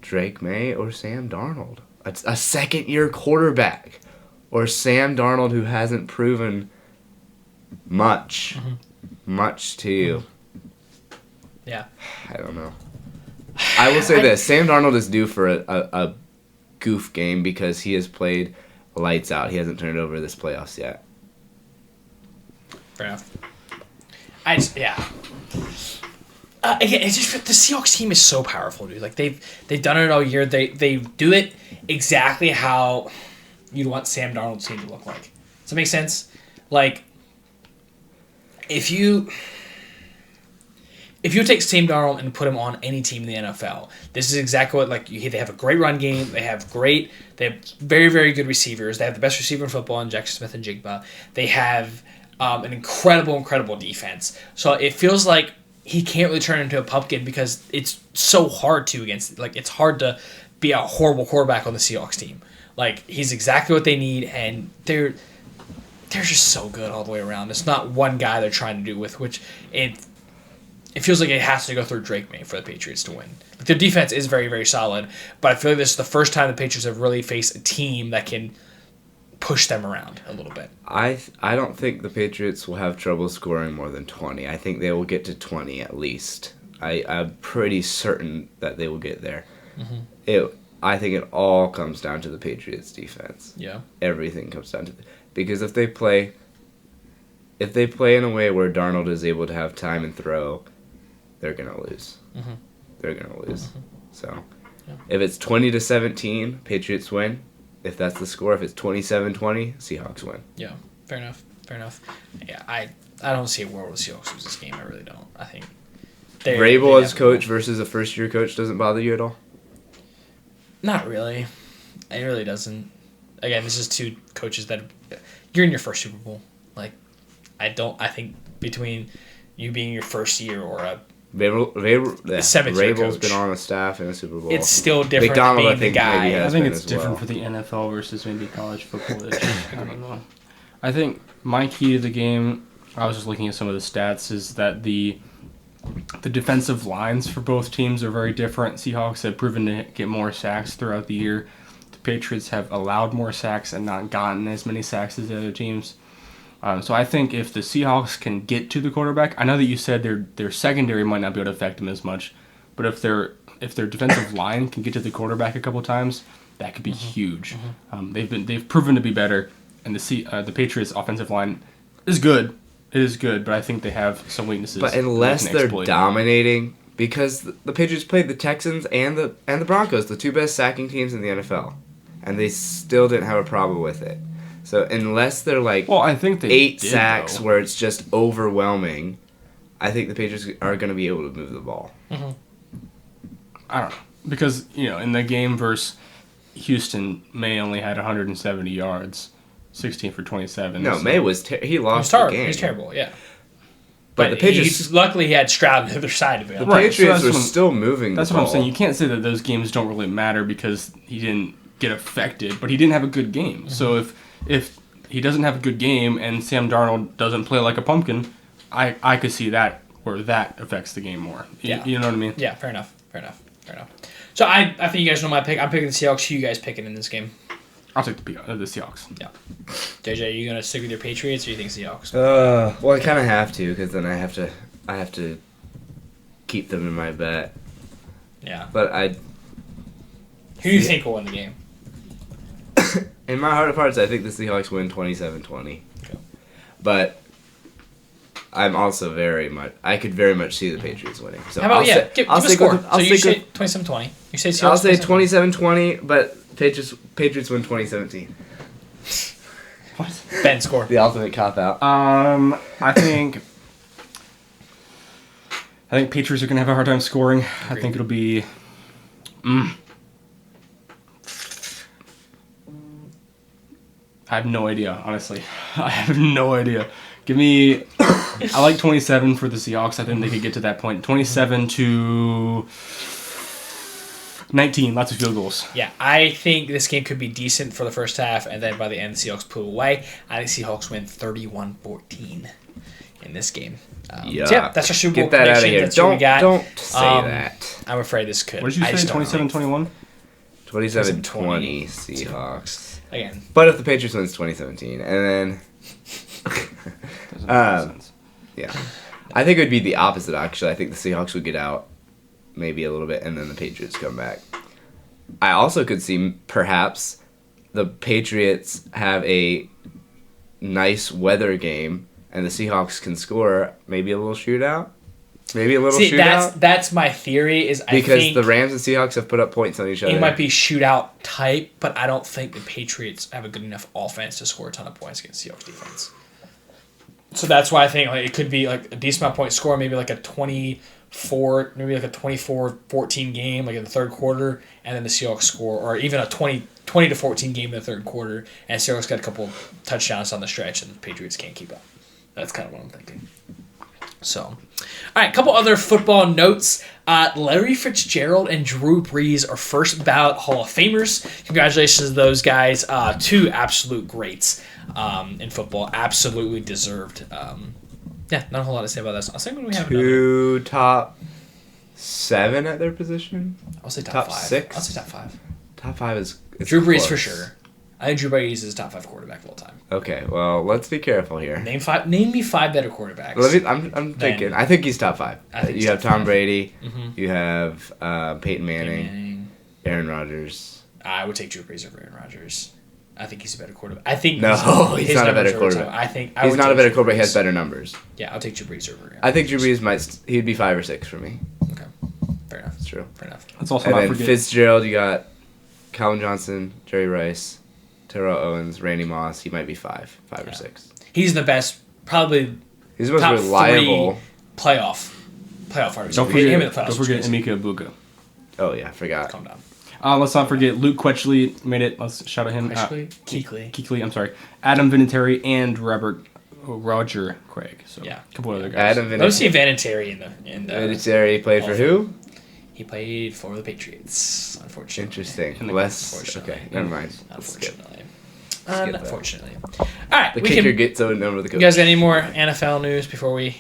Drake Maye or Sam Darnold? A second-year quarterback, or Sam Darnold who hasn't proven much to you. Yeah. I don't know. I will say this: Sam Darnold is due for a goof game because he has played lights out. He hasn't turned over this playoffs yet. Fair enough. Again, it's just the Seahawks team is so powerful, dude. They've done it all year. They do it exactly how you'd want Sam Darnold's team to look like. Does that make sense? If you take Sam Darnold and put him on any team in the NFL, this is exactly what they have a great run game. They have very, very good receivers. They have the best receiver in football in Jackson Smith and Jigba. They have an incredible defense. So it feels like he can't really turn into a pumpkin because it's so hard to against. It's hard to be a horrible quarterback on the Seahawks team. He's exactly what they need, and they're just so good all the way around. It's not one guy they're trying to do with, which it feels like it has to go through Drake Maye for the Patriots to win. Their defense is very, very solid, but I feel like this is the first time the Patriots have really faced a team that can push them around a little bit. I don't think the Patriots will have trouble scoring more than 20. I think they will get to 20 at least. I'm pretty certain that they will get there. I think it all comes down to the Patriots defense. Yeah. Everything comes down to because if they play if they play in a way where Darnold is able to have time and throw, they're gonna lose. Mm-hmm. They're gonna lose. Mm-hmm. So, if it's 20-17, Patriots win. If that's the score, if it's 27-20, Seahawks win. Yeah, fair enough. Yeah, I don't see a world where the Seahawks lose this game. I really don't. I think Vrabel as coach versus a first-year coach doesn't bother you at all? Not really. It really doesn't. Again, this is two coaches that you're in your first Super Bowl. Like, I think between you being your first year or a Vrabel's been on the staff in a Super Bowl. It's still different than being the guy. I think it's different for the NFL versus maybe college football. I don't know. I think my key to the game, I was just looking at some of the stats, is that the defensive lines for both teams are very different. Seahawks have proven to get more sacks throughout the year. The Patriots have allowed more sacks and not gotten as many sacks as the other teams. So I think if the Seahawks can get to the quarterback, I know that you said their secondary might not be able to affect them as much, but if their defensive line can get to the quarterback a couple times, that could be huge. Mm-hmm. They've proven to be better, and the Patriots' offensive line is good. It is good, but I think they have some weaknesses. But unless they're dominating, because the Patriots played the Texans and the Broncos, the two best sacking teams in the NFL, and they still didn't have a problem with it. So unless they're I think they 8 sacks where it's just overwhelming, I think the Patriots are going to be able to move the ball. Mm-hmm. I don't know. Because, in the game versus Houston, Maye only had 170 yards, 16 for 27. No, Maye was he lost the game. He was terrible, yeah. But the Patriots... luckily, he had Stroud on the other side of it. The Patriots were still moving the ball. That's what I'm saying. You can't say that those games don't really matter because he didn't get affected, but he didn't have a good game. Mm-hmm. So if he doesn't have a good game and Sam Darnold doesn't play like a pumpkin, I could see that where that affects the game more. Yeah. You know what I mean? Yeah, fair enough. So I think you guys know my pick. I'm picking the Seahawks. Who you guys picking in this game? I'll take the Seahawks. Yeah. JJ, are you going to stick with your Patriots or you think Seahawks? Well, I kind of have to because then I have to keep them in my bet. Yeah. But Who do you think will win the game? In my heart of hearts, I think the Seahawks win 27-20. Okay. But I'm also I could very much see the Patriots winning. So how about, give a score. So you say 27-20. You say Seahawks. I'll say 27-20, but Patriots win 2017. What? Ben, score. The ultimate cop-out. I think Patriots are going to have a hard time scoring. Agreed. I think it'll be... I have no idea, honestly. I have no idea. Give me... I like 27 for the Seahawks. I think they could get to that point. 27-19. Lots of field goals. Yeah, I think this game could be decent for the first half, and then by the end, the Seahawks pull away. I think Seahawks win 31-14 in this game. So yeah, that's our Super Bowl prediction. Get that out of here. That's what we got. Don't say that. I'm afraid this could. What did you say, 27-21? 27-20 Seahawks. Again. But if the Patriots wins 2017, and then... Doesn't make sense. Yeah. I think it would be the opposite, actually. I think the Seahawks would get out maybe a little bit, and then the Patriots come back. I also could see, perhaps, the Patriots have a nice weather game, and the Seahawks can score maybe a little shootout. Maybe a little shootout. That's my theory. Because the Rams and Seahawks have put up points on each other. It might be shootout type, but I don't think the Patriots have a good enough offense to score a ton of points against Seahawks defense. So that's why I think it could be a decent amount of points score, maybe a 24-14 game in the third quarter, and then the Seahawks score, or even a 20-14 game in the third quarter, and Seahawks got a couple touchdowns on the stretch, and the Patriots can't keep up. That's kind of what I'm thinking. So, all right, a couple other football notes. Larry Fitzgerald and Drew Brees are first ballot Hall of Famers. Congratulations to those guys. Two absolute greats in football. Absolutely deserved. Not a whole lot to say about this. I'll say when we have two top 7 at their position. I'll say top 5. 6. I'll say top 5. Top 5 is Drew Brees close. for sure. I think Drew Brees is top 5 quarterback of all time. Okay, well, let's be careful here. Name me 5 better quarterbacks. I'm thinking. I think he's top 5. You have Tom Brady. Mm-hmm. You have Peyton Manning. Aaron Rodgers. I would take Drew Brees over Aaron Rodgers. I think he's a better quarterback. I think he's not a better quarterback. He's not a better quarterback. He has better numbers. Yeah, I'll take Drew Brees over him. I think Drew Brees he'd be 5 or 6 for me. Okay, fair enough. That's true. Fair enough. Let's also And not then forget Fitzgerald. You got Calvin Johnson, Jerry Rice, Terrell Owens, Randy Moss. He might be 5 or 6. He's the best, probably. He's the most top reliable 3 playoff artists. Don't forget Emeka Egbuka. Oh yeah, I forgot. Calm down. Let's not forget Luke Quetchley made it. Let's shout out him. Kuechly. I'm sorry. Adam Vinatieri and Roger Craig. So yeah, a couple other guys. Let me see Vinatieri in the. Vinatieri played for who? He played for the Patriots. Unfortunately. Interesting. Okay, never mind. Unfortunately. All right, the kicker gets over the coach. You guys got any more NFL news before we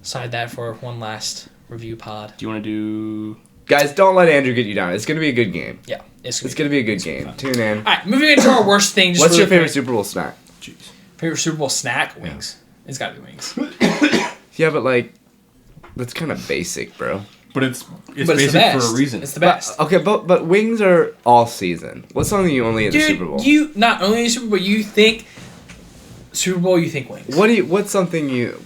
decide that for one last review pod? Do you want to do? Guys, don't let Andrew get you down. It's going to be a good game. Yeah. It's going to be a good game. Tune in. All right, moving into our worst thing. What's your favorite Super Bowl snack? Jeez. Favorite Super Bowl snack? Wings. Yeah. It's got to be wings. Yeah, but that's kind of basic, bro. But it's basic for a reason. It's the best. But wings are all season. What's something you only eat at the Super Bowl? You not only the Super Bowl, you think Super Bowl, you think wings. What's something you...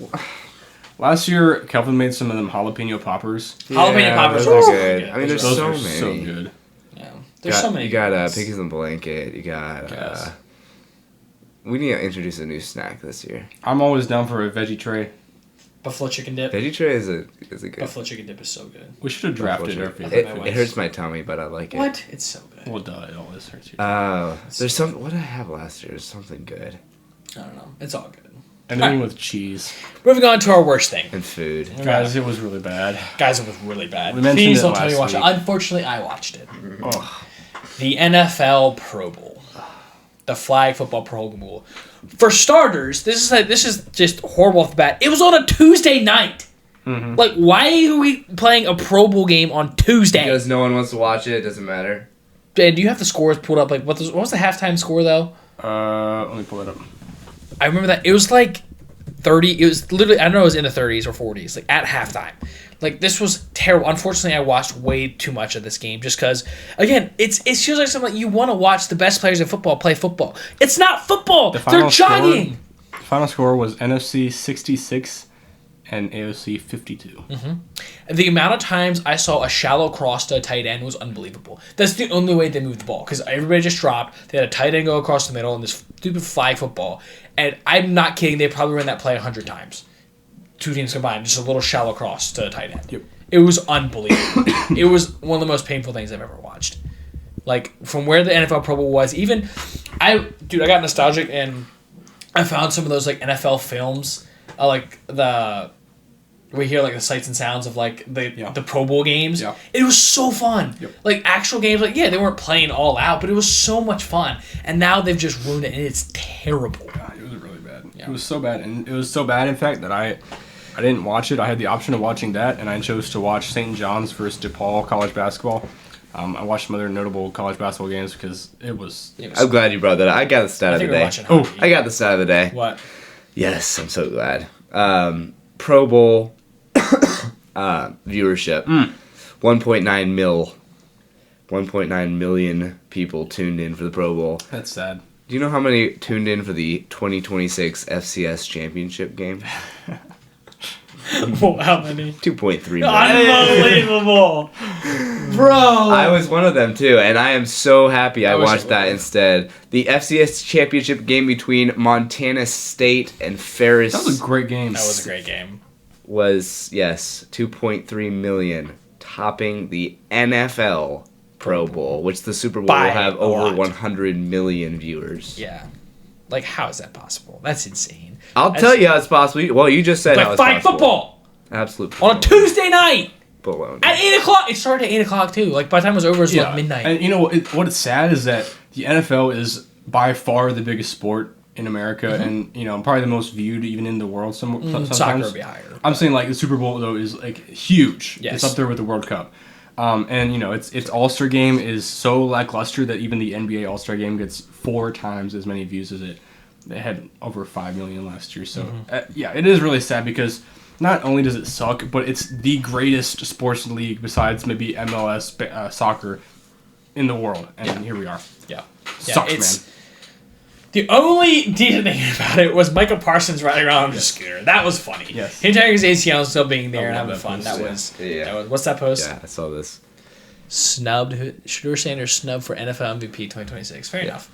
Last year, Kelvin made some of them jalapeno poppers. Jalapeno poppers are good. I mean, there's so many. So good. Yeah, there's so many. You got Piggies in Blanket. You got... we need to introduce a new snack this year. I'm always down for a veggie tray. Buffalo chicken dip. Veggie tray is a good... Buffalo chicken dip is so good. We should have drafted our favorite. It hurts my tummy, but I like it. What? It's so good. Well, duh, it always hurts you. There's some... What did I have last year? There's something good. I don't know. It's all good. Anything with cheese. Moving on to our worst thing. And food. Guys, it was really bad. Guys, it was really bad. We mentioned Please it don't tell me to last watch week. it. Unfortunately, I watched it. Oh. The NFL Pro Bowl. The flag football Pro Bowl. For starters, this is just horrible off the bat. It was on a Tuesday night. Mm-hmm. Like, why are we playing a Pro Bowl game on Tuesday? Because no one wants to watch it. It doesn't matter. And do you have the scores pulled up? Like, what was the halftime score, though? Let me pull it up. I remember that. It was like 30. It was literally, I don't know, it was in the 30s or 40s, like at halftime. Like, this was terrible. Unfortunately, I watched way too much of this game just because, again, it feels like something like you want to watch the best players in football play football. It's not football. They're jogging. The final score was NFC 66 and AOC 52. Mm-hmm. The amount of times I saw a shallow cross to a tight end was unbelievable. That's the only way they moved the ball because everybody just dropped. They had a tight end go across the middle in this stupid flag football. And I'm not kidding. They probably ran that play 100 times. Two teams combined, just a little shallow cross to a tight end. Yep. It was unbelievable. It was one of the most painful things I've ever watched. Like, from where the NFL Pro Bowl was, I got nostalgic and I found some of those, like, NFL films, we hear, like, the sights and sounds of, like, the Pro Bowl games. Yeah. It was so fun. Yep. Like, actual games, like, yeah, they weren't playing all out, but it was so much fun. And now they've just ruined it, and it's terrible. God, it was really bad. Yeah. It was so bad. And it was so bad, in fact, that I didn't watch it. I had the option of watching that, and I chose to watch St. John's versus DePaul college basketball. I watched some other notable college basketball games because it was... I'm glad you broued that up. I got the stat of the day. I got the stat of the day. What? Yes, I'm so glad. Pro Bowl viewership. 1.9 million people tuned in for the Pro Bowl. That's sad. Do you know how many tuned in for the 2026 FCS championship game? How many? 2.3 million. Unbelievable. Bro. I was one of them too, and I am so happy I watched that instead. The FCS championship game between Montana State and Ferris. That was a great game. That was a great game. Was, yes, 2.3 million, topping the NFL Pro Bowl, which the Super Bowl will have over 100 million viewers. Yeah. Like, how is that possible? That's insane. I'll tell you how it's possible. Well, you just said how it's possible. Like, football! Absolutely. On a Tuesday night! Baloney. At 8 o'clock! It started at 8 o'clock, too. Like, by the time it was over, it was like midnight. And you know, what's sad is that the NFL is by far the biggest sport in America, and you know, probably the most viewed even in the world. Sometimes soccer would be higher. I'm saying like the Super Bowl though is like huge. Yes. It's up there with the World Cup. And you know, its All-Star game is so lackluster that even the NBA All-Star game gets 4 times as many views as it. They had over 5 million last year. So yeah, it is really sad because not only does it suck, but it's the greatest sports league besides maybe MLS soccer in the world. And here we are. Yeah. Sucks, man. The only decent thing about it was Michael Parsons riding around on the scooter. That was funny. Yes. Him taking his ACL still being there and having fun. That was. What's that post? Yeah, I saw this. Snubbed. Shedeur Sanders snubbed for NFL MVP 2026. Fair enough.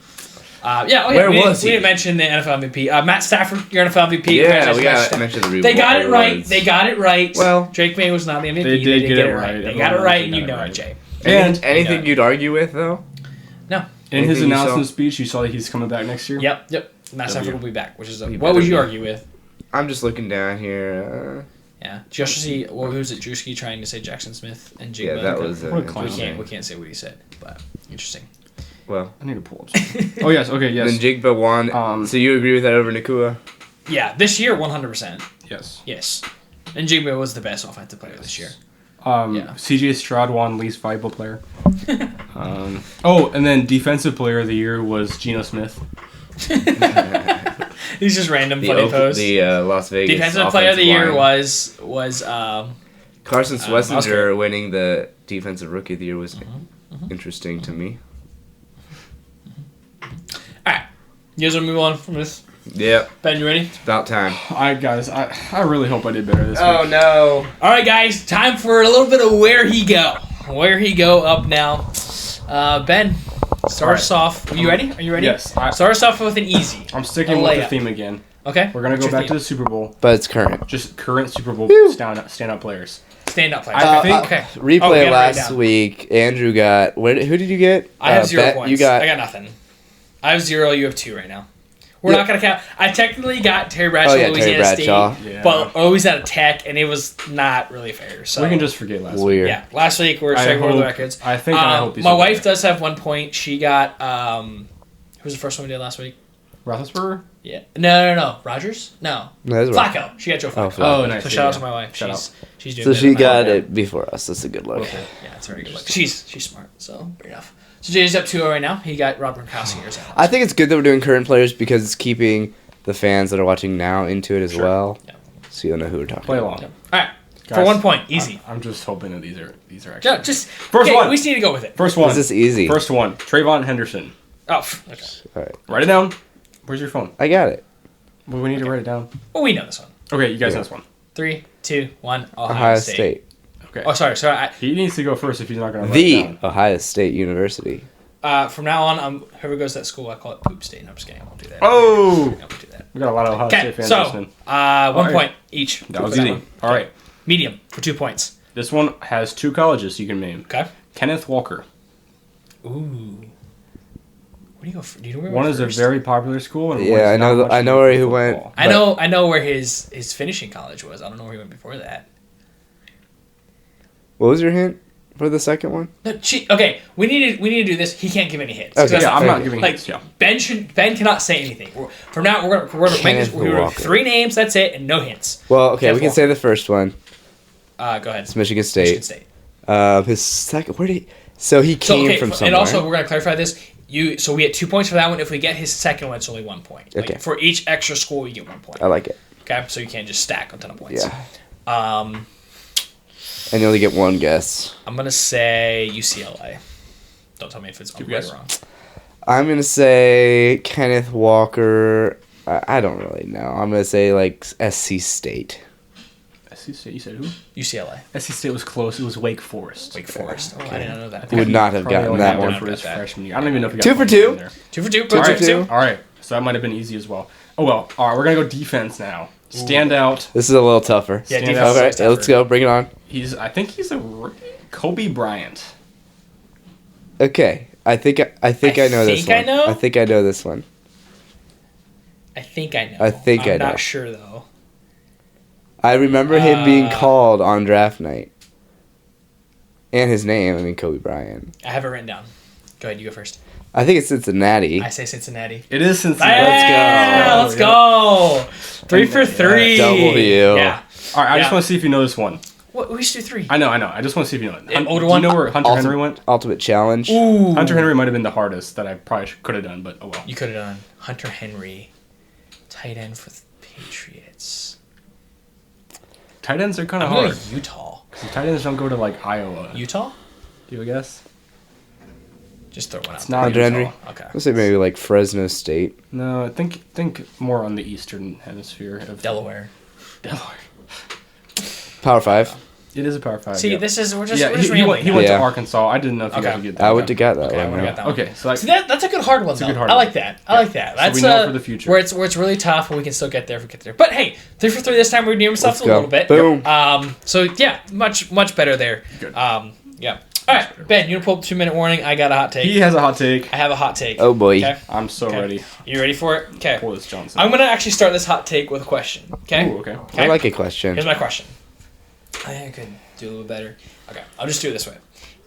Where was he? We didn't mention the NFL MVP. Matt Stafford, your NFL MVP. Yeah, we got to mention the reward. They got it right. They got it right. Well, Drake Maye was not the MVP. They did get it right. They got it right, and you know it, Jay. And anything you'd argue with, though? No. In his announcement speech, you saw that he's coming back next year? Yep. Matt Stafford will be back, which is what would you argue with? I'm just looking down here. Yeah. Just to see, who was it? Drewski trying to say Jackson Smith and Jigba. Yeah, that was we can't say what he said, but interesting. Well, I need to pull up something. Oh, yes. Okay, yes. Then Jigba won. So you agree with that over Nakua? Yeah, this year, 100%. Yes. And Jigba was the best offensive player this year. CJ Stroud won least valuable player. And then defensive player of the year was Geno Smith. These just random funny posts. The Las Vegas defensive player of the year was Carson Schlesinger winning the defensive rookie of the year was interesting to me. All right, you guys want to move on from this? Yeah. Ben, you ready? It's about time. I really hope I did better this week. Oh, no. All right, guys, time for a little bit of Where He Go. Where He Go up now. Ben, start us off. Are you ready? Yes. Start us off with an easy. I'm sticking with the theme again. Okay. We're going to go back to the Super Bowl. But it's current. Just current Super Bowl stand-up players. Stand-up players. I think. Okay. Replay last week, Andrew got... Who did you get? I have 0 points. I got nothing. I have 0. You have 2 right now. We're not going to count. I technically got Terry Bradshaw, Louisiana State, but always at a Tech, and it was not really fair. So we can just forget last week. Yeah, last week we're checking all the records. I hope my wife does have 1 point. She got who was the first one we did last week? Roethlisberger? Yeah. No. Rogers? No. Flacco. She got Joe Flacco. Oh, nice. So shout out to my wife. She's doing so she got it before us. That's a good look. Okay. Yeah, it's a very good look. She's smart, so fair enough. So Jay's up 2-0 right now. He got Rob Gronkowski here. I think it's good that we're doing current players because it's keeping the fans that are watching now into it as well. Yeah. So you'll know who we're talking Play about. along. All right. Guys, for 1 point. Easy. I'm just hoping that these are actually... Just... First one. We just need to go with it. First one. Is this easy? First one. Trayvon Henderson. Oh, okay. All right. Write it down. Where's your phone? I got it. Well, we need to write it down. Well, we know this one. Okay, you guys know this one. 3, 2, 1. Ohio State. Okay. Oh, sorry. He needs to go first if he's not going to write it down. The Ohio State University. From now on, whoever goes to that school, I call it Poop State. No, I'm just kidding. I won't do that. Oh! I won't do that. We got a lot of Ohio State fans listening. So, 1 point each. That was easy. All right. Medium for 2 points. This one has 2 colleges you can name. Okay. Kenneth Walker. Ooh. Where do you go? Do you know where one is first? a very popular school, and yeah, I know where he went. I know where his finishing college was. I don't know where he went before that. What was your hint for the second one? No, okay, we need to do this. He can't give any hints. Okay, yeah, I'm not giving hints. Yeah. Ben cannot say anything. From now we're gonna make this. We're gonna 3 names. That's it, and no hints. Well, okay, we can say the first one. Go ahead. It's Michigan State. His second. Where did he? So he came from somewhere. And also, we're gonna clarify this. So we get 2 points for that one. If we get his second one, it's only 1 point. Okay. For each extra score, you get 1 point. I like it. Okay, so you can't just stack a ton of points. Yeah. And you only get 1 guess. I'm gonna say UCLA. Don't tell me if it's right or wrong. I'm gonna say Kenneth Walker. I don't really know. I'm gonna say like SC State. SC State. You said who? UCLA. SC State was close. It was Wake Forest. Wake Forest. Oh, I didn't know that. Would not have gotten that one for his freshman year. I don't even know if he got 2 for 2. 2 for 2. All right. All right. So that might have been easy as well. Oh well. All right. We're gonna go defense now. Stand out. This is a little tougher. Yeah, defense. Okay, tougher. Let's go. Bring it on. I think he's a rookie. Kobe Bryant. Okay. I think I know this one. I think I know this one. I think I know. I'm not sure though. I remember him being called on draft night. And his name, Kobe Bryant. I have it written down. Go ahead, you go first. I think it's Cincinnati. I say Cincinnati. It is Cincinnati. Yeah, let's go. 3 for 3. W. Yeah. All right, I just want to see if you know this one. What? We should do 3. I know. I just want to see if you know it. Older do one? you know where Hunter Henry went? Ultimate Challenge. Ooh. Hunter Henry might have been the hardest that I probably could have done, but oh well. You could have done Hunter Henry, tight end for the Patriots. Tight ends are kind of I'm hard. going Utah. Because tight ends don't go to like Iowa. Utah? Do you guess? Just throw one out. It's not Hunter Henry. Okay. Let's say maybe like Fresno State. No, I think more on the eastern hemisphere of Delaware. Power 5. It is a Power 5. See, yeah. we're just he went to Yeah. Arkansas. I didn't know if you guys would get that. I would have got that Okay, I one. would have got that one. Okay, so like, See, that's a good hard one, though. good hard I one. like that. I like that. That's we know for the future. Where it's really tough, but we can still get there if we get there. But hey, 3 for 3 this time. We're redeeming ourselves a Let's go. little bit. Boom. So yeah, much better there. Good. Yeah. All right, Ben, you want to pull up the 2-minute warning? I got a hot take. he has a hot take. I have a hot take. Oh boy. Okay. I'm so ready. You ready for it? Okay. Pull this Johnson. I'm gonna actually start this hot take with a question. Okay. Ooh, okay. I like a question. Here's my question. I think I could do a little better. Okay, I'll just do it this way.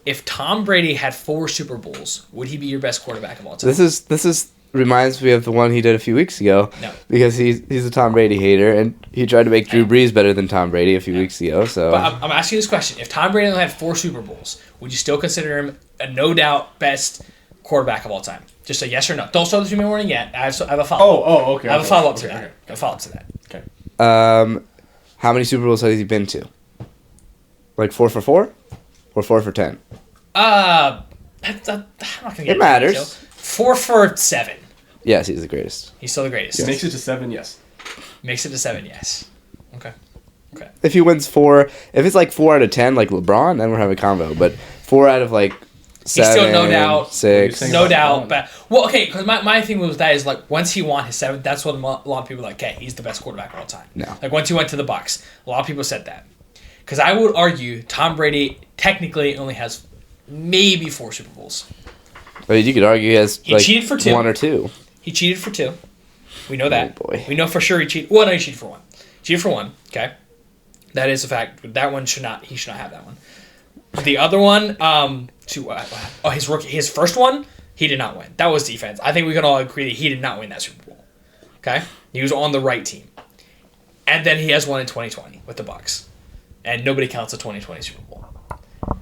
If Tom Brady had 4 Super Bowls, would he be your best quarterback of all time? This is reminds me of the one he did a few weeks ago. No. Because he's a Tom Brady hater, and he tried to make Drew Brees better than Tom Brady a few weeks ago. So, But I'm asking you this question: if Tom Brady only had 4 Super Bowls, would you still consider him a no doubt best quarterback of all time? Just a yes or no. Don't start the 2-minute warning yet. I have a follow. Oh, okay. I have a follow up to okay, that. okay. I have a follow up to that. Okay. how many Super Bowls has he been to? Like 4 for 4, or 4 for 10? I'm not gonna get It matters. detail. 4 for 7. Yes, he's the greatest. He's still the greatest. It makes it to 7, yes. Makes it to 7. Yes. Okay. If he wins 4, if it's like 4 out of 10, like LeBron, then we're having a combo. But 4 out of like 7, He's still no doubt. 6. What No about doubt. LeBron? But well, okay. Because my thing was that is like once he won his 7th, that's what a lot of people were like. Okay, he's the best quarterback of all time. No. Like once he went to the Bucs, a lot of people said that. Because I would argue Tom Brady technically only has maybe 4 Super Bowls. But you could argue he has He cheated for 2. 1 or 2. He cheated for 2. We know that. Oh, boy. We know for sure he cheated. Well, no, he cheated for 1. Cheated for 1. Okay, that is a fact. That one should not. He should not have that one. The other one, his first one, he did not win. That was defense. I think we can all agree that he did not win that Super Bowl. Okay, he was on the right team, and then he has one in 2020 with the Bucs, and nobody counts the 2020 Super Bowl.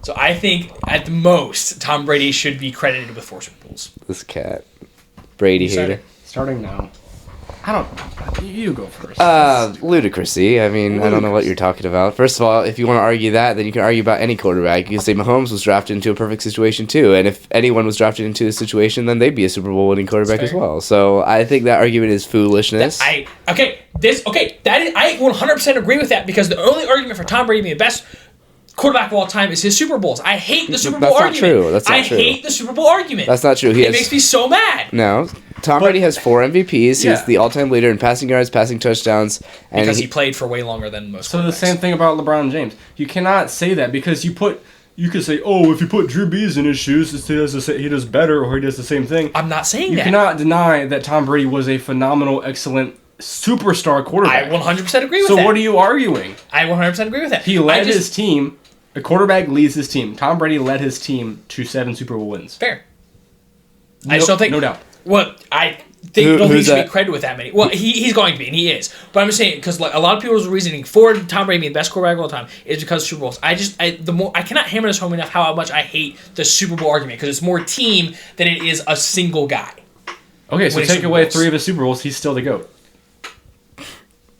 So I think at the most, Tom Brady should be credited with 4 Super Bowls. This cat. Brady hater. Starting now. I don't. You go first. Ludicrousy. I mean, I don't know what you're talking about. First of all, if you want to argue that, then you can argue about any quarterback. You can say Mahomes was drafted into a perfect situation too, and if anyone was drafted into a situation, then they'd be a Super Bowl winning quarterback as well. So I think that argument is foolishness. I 100% agree with that because the only argument for Tom Brady being the best quarterback of all time is his Super Bowls. I hate the Super Bowl That's not argument. true. That's not true. I hate the Super Bowl argument. That's not true. It makes me so mad. No. Tom Brady has 4 MVPs. Yeah. He's the all-time leader in passing yards, passing touchdowns, and Because he played for way longer than most So the quarterbacks. same thing about LeBron James. You cannot say that because you could say, oh, if you put Drew Brees in his shoes, he does better or he does the same thing. I'm not saying You that. cannot deny that Tom Brady was a phenomenal, excellent superstar I quarterback. 100% agree with So that. what are you arguing? I 100% agree with that. He led his team. A quarterback leads his team. Tom Brady led his team to 7 Super Bowl wins. Fair. I just don't think... No doubt. Well, I don't think he who's should be that? credited with that many. Well, he's going to be, and he is. But I'm just saying, because like, a lot of people's reasoning for Tom Brady being the best quarterback of all time is because of Super Bowls. I cannot hammer this home enough how much I hate the Super Bowl argument, because it's more team than it is a single guy. Okay, so winning take Super away Bowls. 3 of his Super Bowls, he's still the GOAT.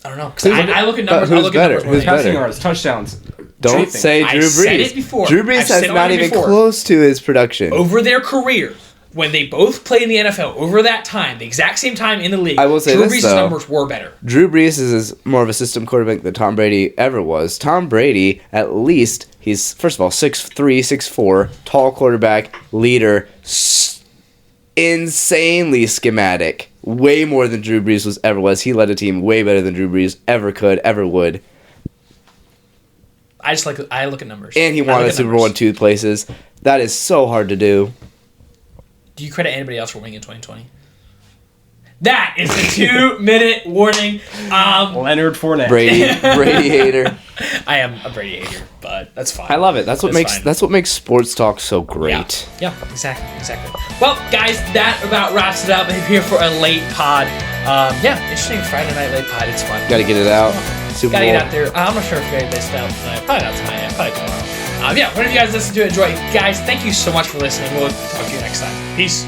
I don't know. Because I look at numbers. who's I look better? at numbers. Who's more than better? Passing yards, touchdowns. Don't everything. say Drew Brees. I said it before. Drew Brees I've said has it not already even before. close to his production. Over their career, when they both played in the NFL, over that time, the exact same time in the league, I will say Drew this, Brees' though. numbers were better. Drew Brees is more of a system quarterback than Tom Brady ever was. Tom Brady, at least, he's, first of all, 6'3", 6'4", tall quarterback, leader, insanely schematic. Way more than Drew Brees ever was. He led a team way better than Drew Brees ever could, ever would. I look at numbers. And he I won look a at Super Bowl in numbers. 2 places. That is so hard to do. Do you credit anybody else for winning in 2020? That is the 2-minute warning. Leonard Fournette. Brady hater. I am a Brady hater, but that's fine. I love it. That's fine. what makes sports talk so great. Yeah, exactly. Well, guys, that about wraps it up. I'm here for a late pod. Interesting Friday night late pod. It's fun. Gotta get it out. Super Gotta Bowl. get out there. I'm not sure if we're going to this down tonight. Probably not tonight. Probably tomorrow. Whenever you guys listen to it, enjoy it. Guys, thank you so much for listening. We'll talk to you next time. Peace.